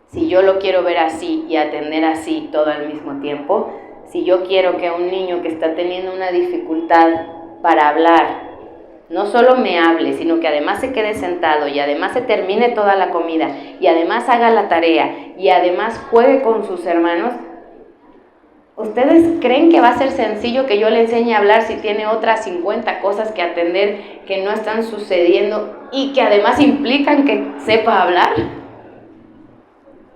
Si yo lo quiero ver así y atender así todo al mismo tiempo, si yo quiero que un niño que está teniendo una dificultad para hablar, no solo me hable, sino que además se quede sentado y además se termine toda la comida y además haga la tarea y además juegue con sus hermanos, ¿ustedes creen que va a ser sencillo que yo le enseñe a hablar si tiene otras 50 cosas que atender que no están sucediendo y que además implican que sepa hablar?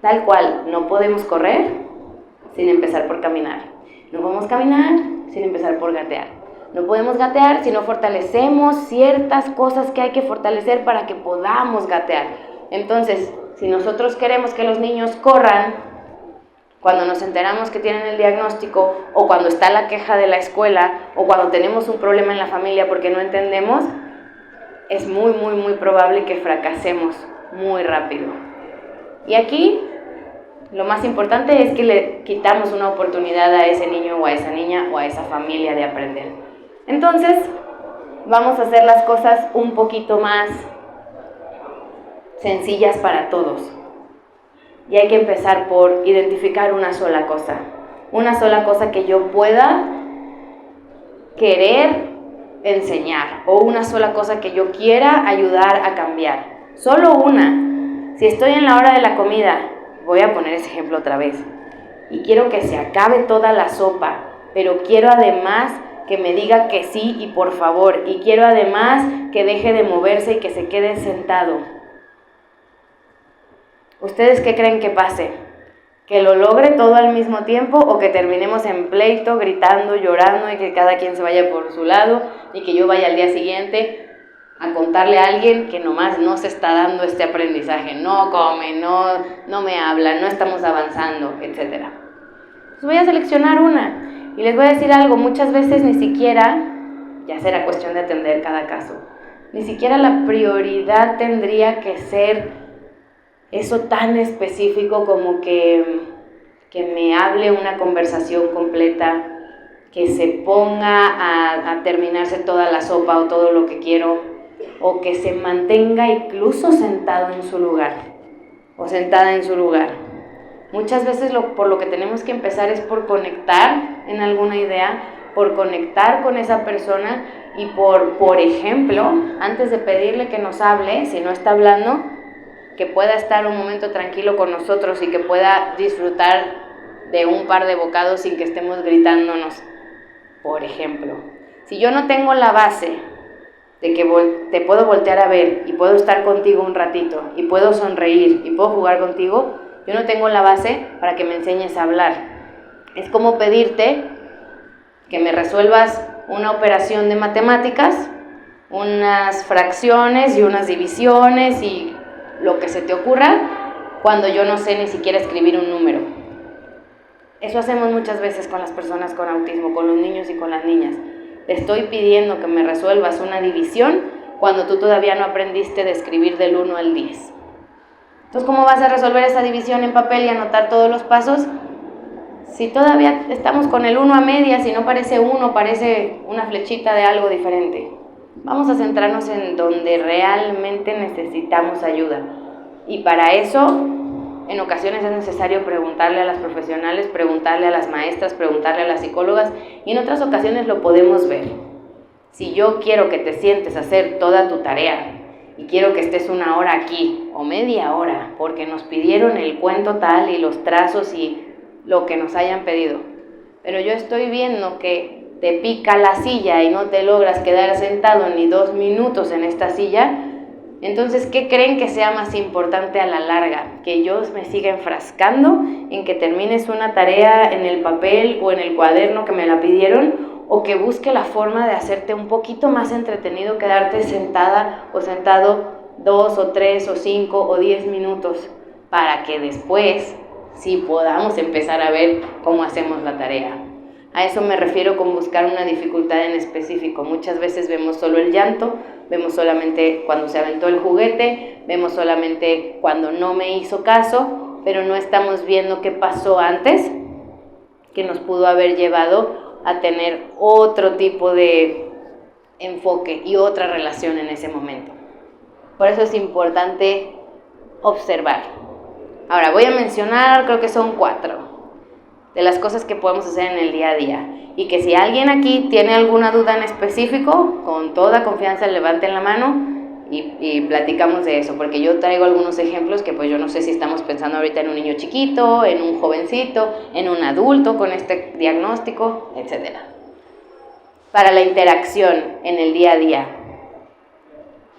Tal cual, no podemos correr sin empezar por caminar. No podemos caminar sin empezar por gatear. No podemos gatear si no fortalecemos ciertas cosas que hay que fortalecer para que podamos gatear. Entonces, si nosotros queremos que los niños corran, cuando nos enteramos que tienen el diagnóstico, o cuando está la queja de la escuela, o cuando tenemos un problema en la familia porque no entendemos, es muy, muy, muy probable que fracasemos muy rápido. Y aquí, lo más importante es que le quitamos una oportunidad a ese niño o a esa niña o a esa familia de aprender. Entonces, vamos a hacer las cosas un poquito más sencillas para todos. Y hay que empezar por identificar una sola cosa que yo pueda querer enseñar, o una sola cosa que yo quiera ayudar a cambiar. Solo una. Si estoy en la hora de la comida, voy a poner ese ejemplo otra vez, y quiero que se acabe toda la sopa, pero quiero además que me diga que sí y por favor. Y quiero además que deje de moverse y que se quede sentado. ¿Ustedes qué creen que pase? ¿Que lo logre todo al mismo tiempo o que terminemos en pleito, gritando, llorando y que cada quien se vaya por su lado y que yo vaya al día siguiente a contarle a alguien que nomás no se está dando este aprendizaje, no come, no me habla, no estamos avanzando, etc.? Pues voy a seleccionar una y les voy a decir algo, muchas veces ni siquiera, ya será cuestión de atender cada caso, ni siquiera la prioridad tendría que ser eso tan específico como que me hable una conversación completa, que se ponga a terminarse toda la sopa o todo lo que quiero, o que se mantenga incluso sentado en su lugar o sentada en su lugar. Muchas veces por lo que tenemos que empezar es por conectar en alguna idea, por conectar con esa persona y por ejemplo, antes de pedirle que nos hable, si no está hablando, que pueda estar un momento tranquilo con nosotros y que pueda disfrutar de un par de bocados sin que estemos gritándonos. Por ejemplo, si yo no tengo la base de que te puedo voltear a ver y puedo estar contigo un ratito y puedo sonreír y puedo jugar contigo, yo no tengo la base para que me enseñes a hablar. Es como pedirte que me resuelvas una operación de matemáticas, unas fracciones y unas divisiones y lo que se te ocurra, cuando yo no sé ni siquiera escribir un número. Eso hacemos muchas veces con las personas con autismo, con los niños y con las niñas. Te estoy pidiendo que me resuelvas una división cuando tú todavía no aprendiste de escribir del 1 al 10. Entonces, ¿cómo vas a resolver esa división en papel y anotar todos los pasos? Si todavía estamos con el 1 a medias y no parece 1, parece una flechita de algo diferente. Vamos a centrarnos en donde realmente necesitamos ayuda. Y para eso, en ocasiones es necesario preguntarle a las profesionales, preguntarle a las maestras, preguntarle a las psicólogas, y en otras ocasiones lo podemos ver. Si yo quiero que te sientes a hacer toda tu tarea y quiero que estés 1 hora aquí o media hora porque nos pidieron el cuento tal y los trazos y lo que nos hayan pedido, pero yo estoy viendo que te pica la silla y no te logras quedar sentado ni 2 minutos en esta silla, entonces, ¿qué creen que sea más importante a la larga? ¿Que yo me siga enfrascando en que termines una tarea en el papel o en el cuaderno que me la pidieron? ¿O que busque la forma de hacerte un poquito más entretenido, quedarte sentada o sentado 2 o 3 o 5 o 10 minutos para que después sí podamos empezar a ver cómo hacemos la tarea? A eso me refiero con buscar una dificultad en específico. Muchas veces vemos solo el llanto, vemos solamente cuando se aventó el juguete, vemos solamente cuando no me hizo caso, pero no estamos viendo qué pasó antes, que nos pudo haber llevado a tener otro tipo de enfoque y otra relación en ese momento. Por eso es importante observar. Ahora voy a mencionar, creo que son 4 de las cosas que podemos hacer en el día a día, y que si alguien aquí tiene alguna duda en específico, con toda confianza levanten la mano y platicamos de eso, porque yo traigo algunos ejemplos que pues yo no sé si estamos pensando ahorita en un niño chiquito, en un jovencito, en un adulto con este diagnóstico, etc. Para la interacción en el día a día,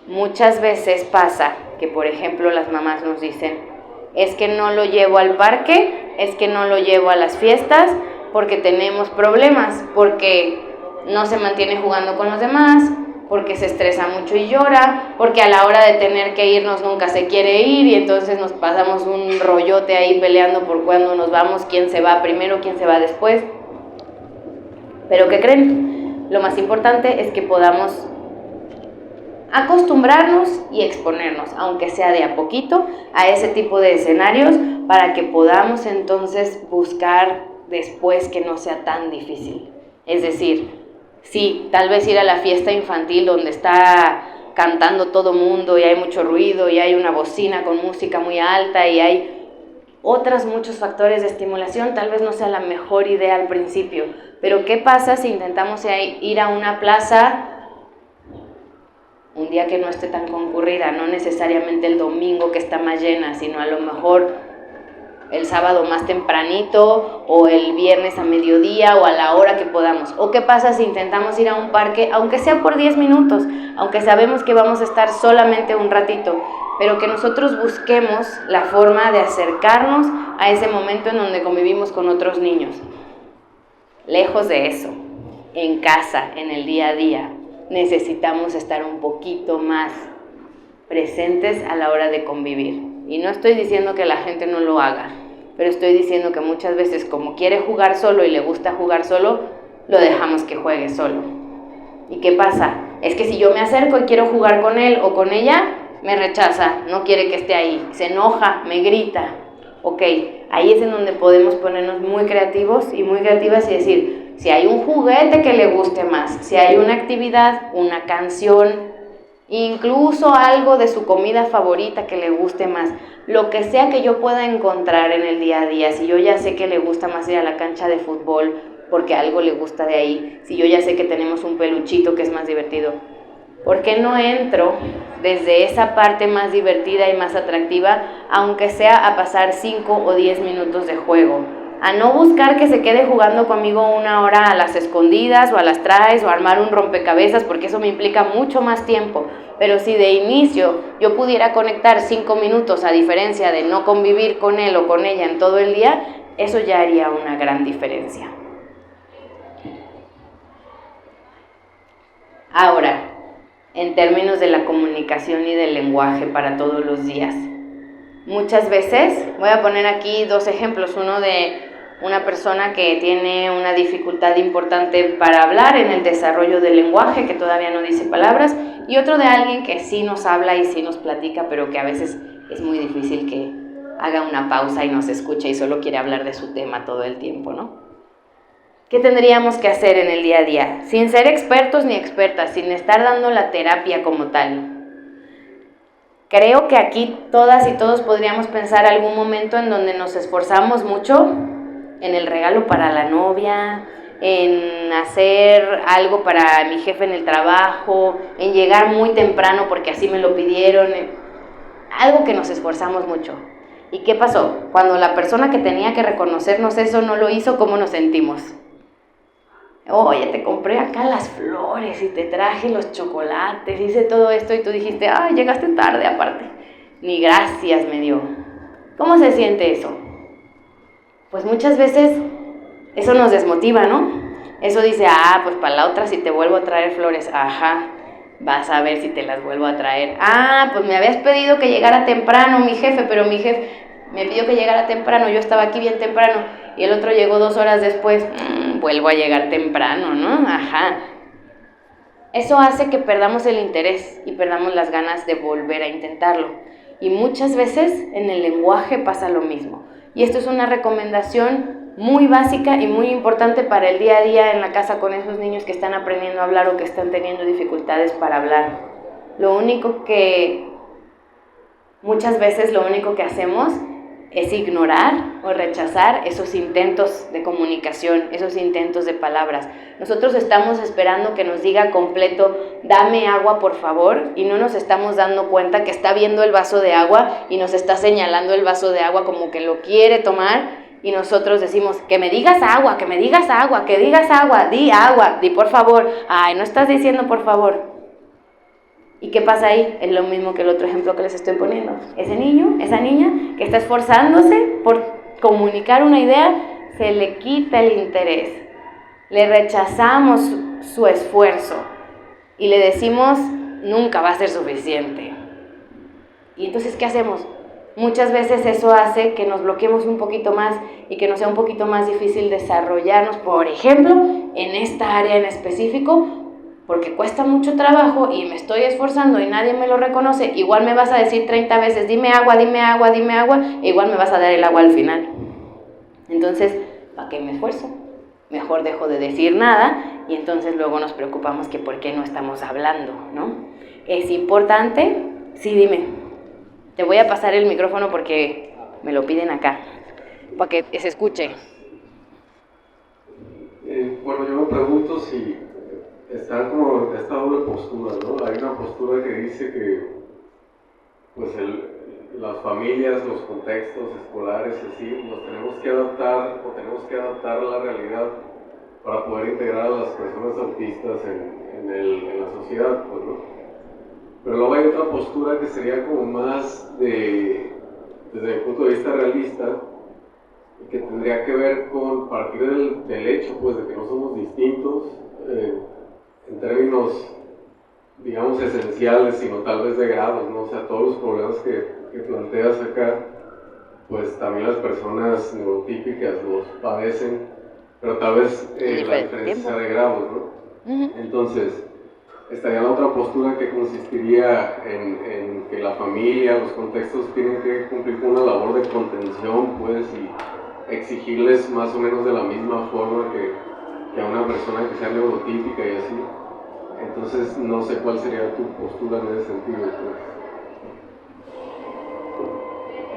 muchas veces pasa que, por ejemplo, las mamás nos dicen: es que no lo llevo al parque, es que no lo llevo a las fiestas porque tenemos problemas, porque no se mantiene jugando con los demás, porque se estresa mucho y llora, porque a la hora de tener que irnos nunca se quiere ir y entonces nos pasamos un rollote ahí peleando por cuándo nos vamos, quién se va primero, quién se va después. Pero ¿qué creen? Lo más importante es que podamos acostumbrarnos y exponernos, aunque sea de a poquito, a ese tipo de escenarios para que podamos entonces buscar después que no sea tan difícil. Es decir, sí, tal vez ir a la fiesta infantil donde está cantando todo mundo y hay mucho ruido y hay una bocina con música muy alta y hay muchos factores de estimulación, tal vez no sea la mejor idea al principio, pero ¿qué pasa si intentamos ir a una plaza un día que no esté tan concurrida, no necesariamente el domingo que está más llena, sino a lo mejor el sábado más tempranito, o el viernes a mediodía, o a la hora que podamos. ¿O qué pasa si intentamos ir a un parque, aunque sea por 10 minutos, aunque sabemos que vamos a estar solamente un ratito, pero que nosotros busquemos la forma de acercarnos a ese momento en donde convivimos con otros niños? Lejos de eso, en casa, en el día a día, necesitamos estar un poquito más presentes a la hora de convivir. Y no estoy diciendo que la gente no lo haga, pero estoy diciendo que muchas veces, como quiere jugar solo y le gusta jugar solo, lo dejamos que juegue solo. ¿Y qué pasa? Es que si yo me acerco y quiero jugar con él o con ella, me rechaza, no quiere que esté ahí, se enoja, me grita. Ok, ahí es en donde podemos ponernos muy creativos y muy creativas y decir, si hay un juguete que le guste más, si hay una actividad, una canción, incluso algo de su comida favorita que le guste más, lo que sea que yo pueda encontrar en el día a día, si yo ya sé que le gusta más ir a la cancha de fútbol porque algo le gusta de ahí, si yo ya sé que tenemos un peluchito que es más divertido, ¿por qué no entro desde esa parte más divertida y más atractiva, aunque sea a pasar 5 o 10 minutos de juego? A no buscar que se quede jugando conmigo 1 hora a las escondidas o a las traes o armar un rompecabezas, porque eso me implica mucho más tiempo. Pero si de inicio yo pudiera conectar 5 minutos, a diferencia de no convivir con él o con ella en todo el día, eso ya haría una gran diferencia. Ahora, en términos de la comunicación y del lenguaje para todos los días, muchas veces, voy a poner aquí 2 ejemplos, uno de una persona que tiene una dificultad importante para hablar en el desarrollo del lenguaje, que todavía no dice palabras, y otro de alguien que sí nos habla y sí nos platica, pero que a veces es muy difícil que haga una pausa y nos escuche y solo quiere hablar de su tema todo el tiempo, ¿no? ¿Qué tendríamos que hacer en el día a día? Sin ser expertos ni expertas, sin estar dando la terapia como tal. Creo que aquí todas y todos podríamos pensar algún momento en donde nos esforzamos mucho en el regalo para la novia, en hacer algo para mi jefe en el trabajo, en llegar muy temprano porque así me lo pidieron, algo que nos esforzamos mucho. ¿Y qué pasó? Cuando la persona que tenía que reconocernos eso no lo hizo, ¿cómo nos sentimos? Oye, te compré acá las flores y te traje los chocolates, hice todo esto y tú dijiste, ay, llegaste tarde aparte. Ni gracias me dio. ¿Cómo se siente eso? Pues muchas veces eso nos desmotiva, ¿no? Eso dice, pues para la otra si te vuelvo a traer flores, ajá, vas a ver si te las vuelvo a traer. Pues me habías pedido que llegara temprano mi jefe, pero mi jefe me pidió que llegara temprano, yo estaba aquí bien temprano y el otro llegó 2 horas después, vuelvo a llegar temprano, ¿no? Ajá. Eso hace que perdamos el interés y perdamos las ganas de volver a intentarlo. Y muchas veces en el lenguaje pasa lo mismo. Y esto es una recomendación muy básica y muy importante para el día a día en la casa con esos niños que están aprendiendo a hablar o que están teniendo dificultades para hablar. Muchas veces lo único que hacemos es ignorar o rechazar esos intentos de comunicación, esos intentos de palabras. Nosotros estamos esperando que nos diga completo, dame agua por favor, y no nos estamos dando cuenta que está viendo el vaso de agua y nos está señalando el vaso de agua como que lo quiere tomar, y nosotros decimos, que me digas agua, que me digas agua, que digas agua, di por favor. Ay, no estás diciendo por favor. ¿Y qué pasa ahí? Es lo mismo que el otro ejemplo que les estoy poniendo. Ese niño, esa niña que está esforzándose por comunicar una idea, se le quita el interés. Le rechazamos su esfuerzo y le decimos, nunca va a ser suficiente. Y entonces, ¿qué hacemos? Muchas veces eso hace que nos bloqueemos un poquito más y que nos sea un poquito más difícil desarrollarnos, por ejemplo, en esta área en específico, porque cuesta mucho trabajo y me estoy esforzando y nadie me lo reconoce. Igual me vas a decir 30 veces, dime agua, dime agua, dime agua, e igual me vas a dar el agua al final. Entonces, ¿para qué me esfuerzo? Mejor dejo de decir nada y entonces luego nos preocupamos que por qué no estamos hablando, ¿no? Es importante, sí, dime. Te voy a pasar el micrófono porque me lo piden acá, para que se escuche. Bueno, yo me pregunto si está como esta doble postura, ¿no? Hay una postura que dice que pues las familias, los contextos escolares, así, nos tenemos que adaptar o tenemos que adaptar a la realidad para poder integrar a las personas autistas en la sociedad, pues, ¿no? Pero luego hay otra postura que sería como más desde el punto de vista realista, y que tendría que ver con partir del hecho, pues, de que no somos distintos en términos, digamos, esenciales, sino tal vez de grados, ¿no? O sea, todos los problemas que planteas acá, pues también las personas neurotípicas los padecen, pero tal vez la diferencia sea de grados, ¿no? Uh-huh. Entonces, estaría la otra postura que consistiría en que la familia, los contextos tienen que cumplir con una labor de contención, pues, y exigirles más o menos de la misma forma que a una persona que sea neurotípica y así. Entonces, no sé cuál sería tu postura en ese sentido, pues.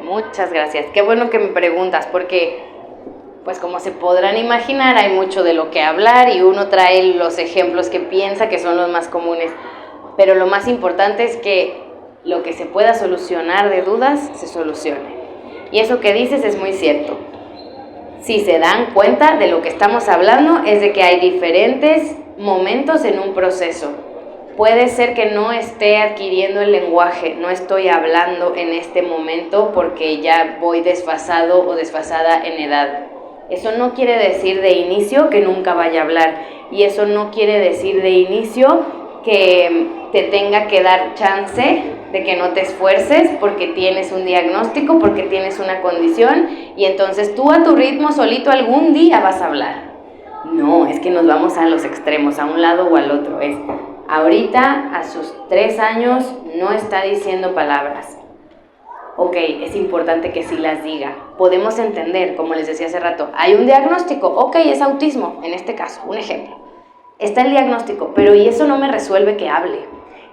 Muchas gracias. Qué bueno que me preguntas, porque, pues como se podrán imaginar, hay mucho de lo que hablar y uno trae los ejemplos que piensa que son los más comunes. Pero lo más importante es que lo que se pueda solucionar de dudas, se solucione. Y eso que dices es muy cierto. Si se dan cuenta de lo que estamos hablando, es de que hay diferentes momentos en un proceso. Puede ser que no esté adquiriendo el lenguaje, no estoy hablando en este momento porque ya voy desfasado o desfasada en edad. Eso no quiere decir de inicio que nunca vaya a hablar, y eso no quiere decir de inicio que te tenga que dar chance de que no te esfuerces porque tienes un diagnóstico, porque tienes una condición, y entonces tú a tu ritmo solito algún día vas a hablar. No, es que nos vamos a los extremos, a un lado o al otro. Ahorita, a sus 3 años, no está diciendo palabras. Ok, es importante que sí las diga. Podemos entender, como les decía hace rato, hay un diagnóstico, ok, es autismo, en este caso, un ejemplo. Está el diagnóstico, pero y eso no me resuelve que hable.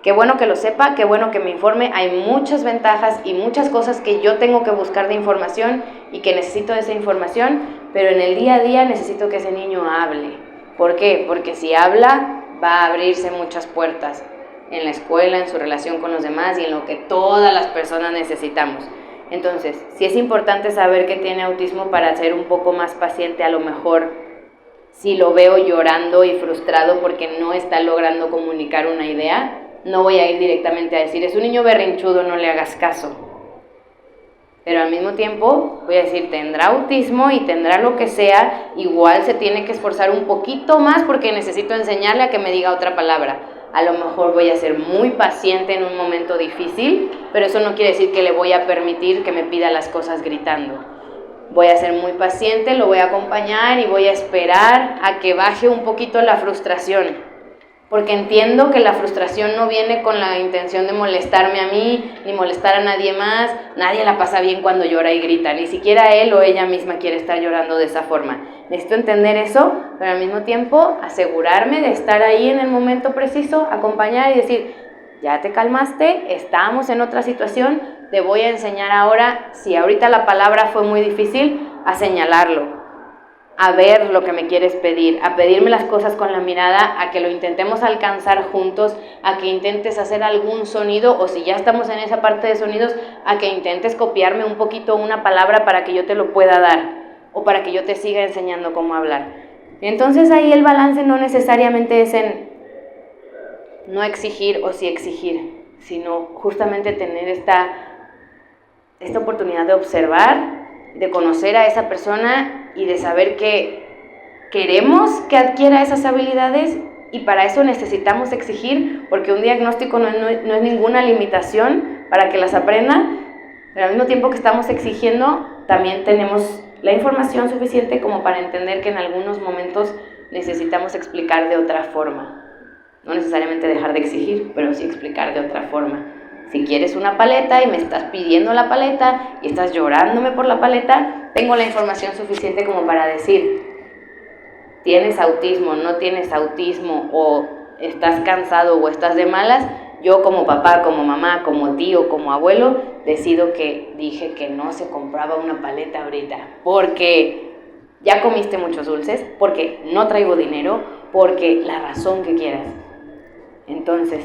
Qué bueno que lo sepa, qué bueno que me informe. Hay muchas ventajas y muchas cosas que yo tengo que buscar de información y que necesito de esa información, pero en el día a día necesito que ese niño hable. ¿Por qué? Porque si habla, va a abrirse muchas puertas en la escuela, en su relación con los demás y en lo que todas las personas necesitamos. Entonces, sí es importante saber que tiene autismo para ser un poco más paciente. A lo mejor, si lo veo llorando y frustrado porque no está logrando comunicar una idea, no voy a ir directamente a decir, es un niño berrinchudo, no le hagas caso. Pero al mismo tiempo voy a decir, tendrá autismo y tendrá lo que sea, igual se tiene que esforzar un poquito más porque necesito enseñarle a que me diga otra palabra. A lo mejor voy a ser muy paciente en un momento difícil, pero eso no quiere decir que le voy a permitir que me pida las cosas gritando. Voy a ser muy paciente, lo voy a acompañar y voy a esperar a que baje un poquito la frustración. Porque entiendo que la frustración no viene con la intención de molestarme a mí, ni molestar a nadie más. Nadie la pasa bien cuando llora y grita, ni siquiera él o ella misma quiere estar llorando de esa forma. Necesito entender eso, pero al mismo tiempo asegurarme de estar ahí en el momento preciso, acompañar y decir, ya te calmaste, estamos en otra situación, te voy a enseñar ahora, si ahorita la palabra fue muy difícil, a señalarlo, a ver lo que me quieres pedir, a pedirme las cosas con la mirada, a que lo intentemos alcanzar juntos, a que intentes hacer algún sonido, o si ya estamos en esa parte de sonidos, a que intentes copiarme un poquito una palabra para que yo te lo pueda dar, o para que yo te siga enseñando cómo hablar. Entonces ahí el balance no necesariamente es en no exigir o sí exigir, sino justamente tener esta oportunidad de observar, de conocer a esa persona y de saber que queremos que adquiera esas habilidades, y para eso necesitamos exigir, porque un diagnóstico no es ninguna limitación para que las aprenda, pero al mismo tiempo que estamos exigiendo, también tenemos la información suficiente como para entender que en algunos momentos necesitamos explicar de otra forma. No necesariamente dejar de exigir, pero sí explicar de otra forma. Si quieres una paleta y me estás pidiendo la paleta y estás llorándome por la paleta, tengo la información suficiente como para decir, tienes autismo, no tienes autismo, o estás cansado o estás de malas. Yo como papá, como mamá, como tío, como abuelo, decido que dije que no se compraba una paleta ahorita, porque ya comiste muchos dulces, porque no traigo dinero, porque la razón que quieras. Entonces,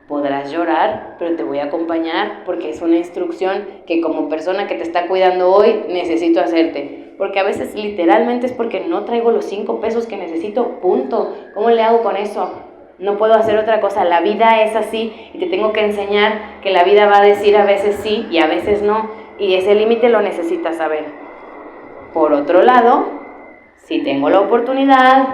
Podrás llorar, pero te voy a acompañar porque es una instrucción que como persona que te está cuidando hoy necesito hacerte. Porque a veces literalmente es porque no traigo los 5 pesos que necesito, punto. ¿Cómo le hago con eso? No puedo hacer otra cosa, la vida es así y te tengo que enseñar que la vida va a decir a veces sí y a veces no. Y ese límite lo necesitas saber. Por otro lado, si tengo la oportunidad,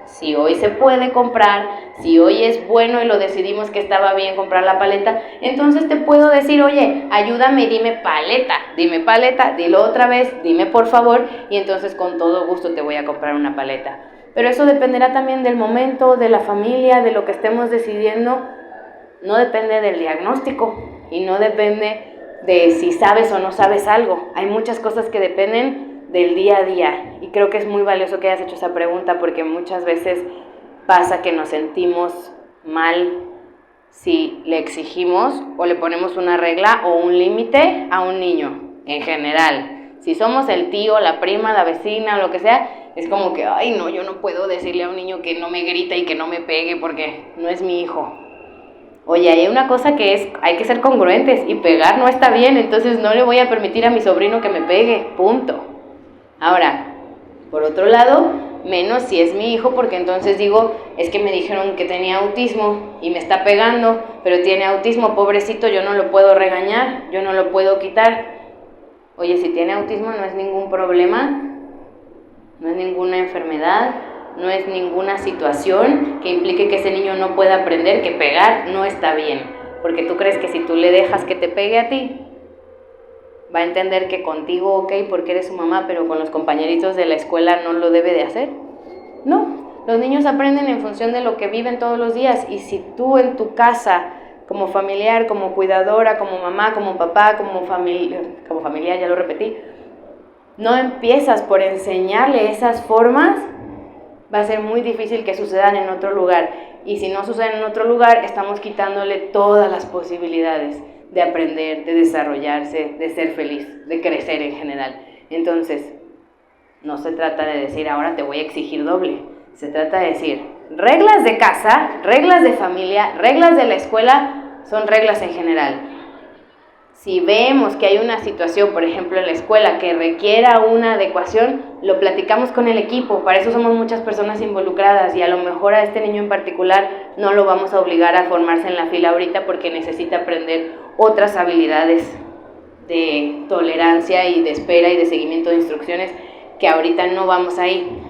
si hoy se puede comprar, si hoy es bueno y lo decidimos que estaba bien comprar la paleta, entonces te puedo decir, oye, ayúdame y dime paleta, dilo otra vez, dime por favor, y entonces con todo gusto te voy a comprar una paleta. Pero eso dependerá también del momento, de la familia, de lo que estemos decidiendo. No depende del diagnóstico y no depende de si sabes o no sabes algo. Hay muchas cosas que dependen del día a día y creo que es muy valioso que hayas hecho esa pregunta porque muchas veces pasa que nos sentimos mal si le exigimos o le ponemos una regla o un límite a un niño en general. Si somos el tío, la prima, la vecina o lo que sea, es como que, ay no, yo no puedo decirle a un niño que no me grita y que no me pegue porque no es mi hijo. Oye, hay una cosa que es, hay que ser congruentes y pegar no está bien, entonces no le voy a permitir a mi sobrino que me pegue, punto. Ahora, por otro lado, menos si es mi hijo, porque entonces digo, es que me dijeron que tenía autismo y me está pegando, pero tiene autismo, pobrecito, yo no lo puedo regañar, yo no lo puedo quitar. Oye, si tiene autismo no es ningún problema, no es ninguna enfermedad, no es ninguna situación que implique que ese niño no pueda aprender que pegar no está bien, porque tú crees que si tú le dejas que te pegue a ti, va a entender que contigo, ok, porque eres su mamá, pero con los compañeritos de la escuela no lo debe de hacer. No, los niños aprenden en función de lo que viven todos los días y si tú en tu casa, como familiar, como cuidadora, como mamá, como papá, como familiar, ya lo repetí, no empiezas por enseñarle esas formas, va a ser muy difícil que sucedan en otro lugar. Y si no suceden en otro lugar, estamos quitándole todas las posibilidades de aprender, de desarrollarse, de ser feliz, de crecer en general. Entonces, no se trata de decir, ahora te voy a exigir doble. Se trata de decir, reglas de casa, reglas de familia, reglas de la escuela, son reglas en general. Si vemos que hay una situación, por ejemplo, en la escuela que requiera una adecuación, lo platicamos con el equipo. Para eso somos muchas personas involucradas y a lo mejor a este niño en particular no lo vamos a obligar a formarse en la fila ahorita porque necesita aprender otras habilidades de tolerancia y de espera y de seguimiento de instrucciones que ahorita no vamos ahí.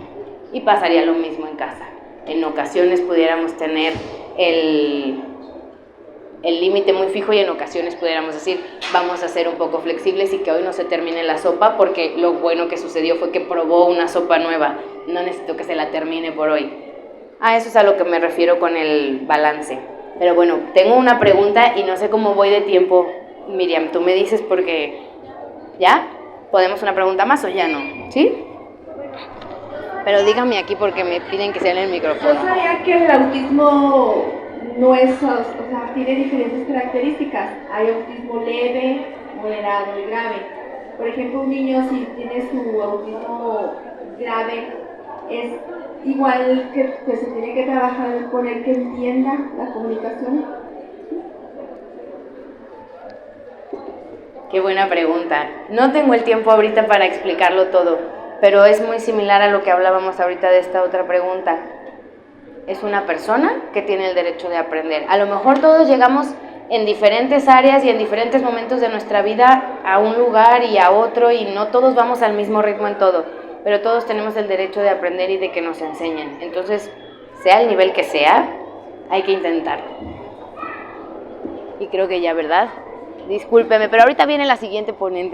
Y pasaría lo mismo en casa. En ocasiones pudiéramos tener el límite muy fijo y en ocasiones pudiéramos decir, vamos a ser un poco flexibles y que hoy no se termine la sopa porque lo bueno que sucedió fue que probó una sopa nueva, no necesito que se la termine por hoy. Eso es a lo que me refiero con el balance. Pero bueno, tengo una pregunta y no sé cómo voy de tiempo. Miriam, tú me dices porque... ¿Ya? ¿Podemos una pregunta más o ya no? ¿Sí? Pero dígame aquí porque me piden que sea en el micrófono. Yo sabía que el autismo no es, o sea, tiene diferentes características. Hay autismo leve, moderado y grave. Por ejemplo, un niño si tiene su autismo grave, es igual que se tiene que trabajar con él que entienda la comunicación. Qué buena pregunta. No tengo el tiempo ahorita para explicarlo todo, pero es muy similar a lo que hablábamos ahorita de esta otra pregunta. Es una persona que tiene el derecho de aprender. A lo mejor todos llegamos en diferentes áreas y en diferentes momentos de nuestra vida a un lugar y a otro y no todos vamos al mismo ritmo en todo, pero todos tenemos el derecho de aprender y de que nos enseñen. Entonces, sea el nivel que sea, hay que intentarlo. Y creo que ya, ¿verdad? Discúlpeme, pero ahorita viene la siguiente ponente.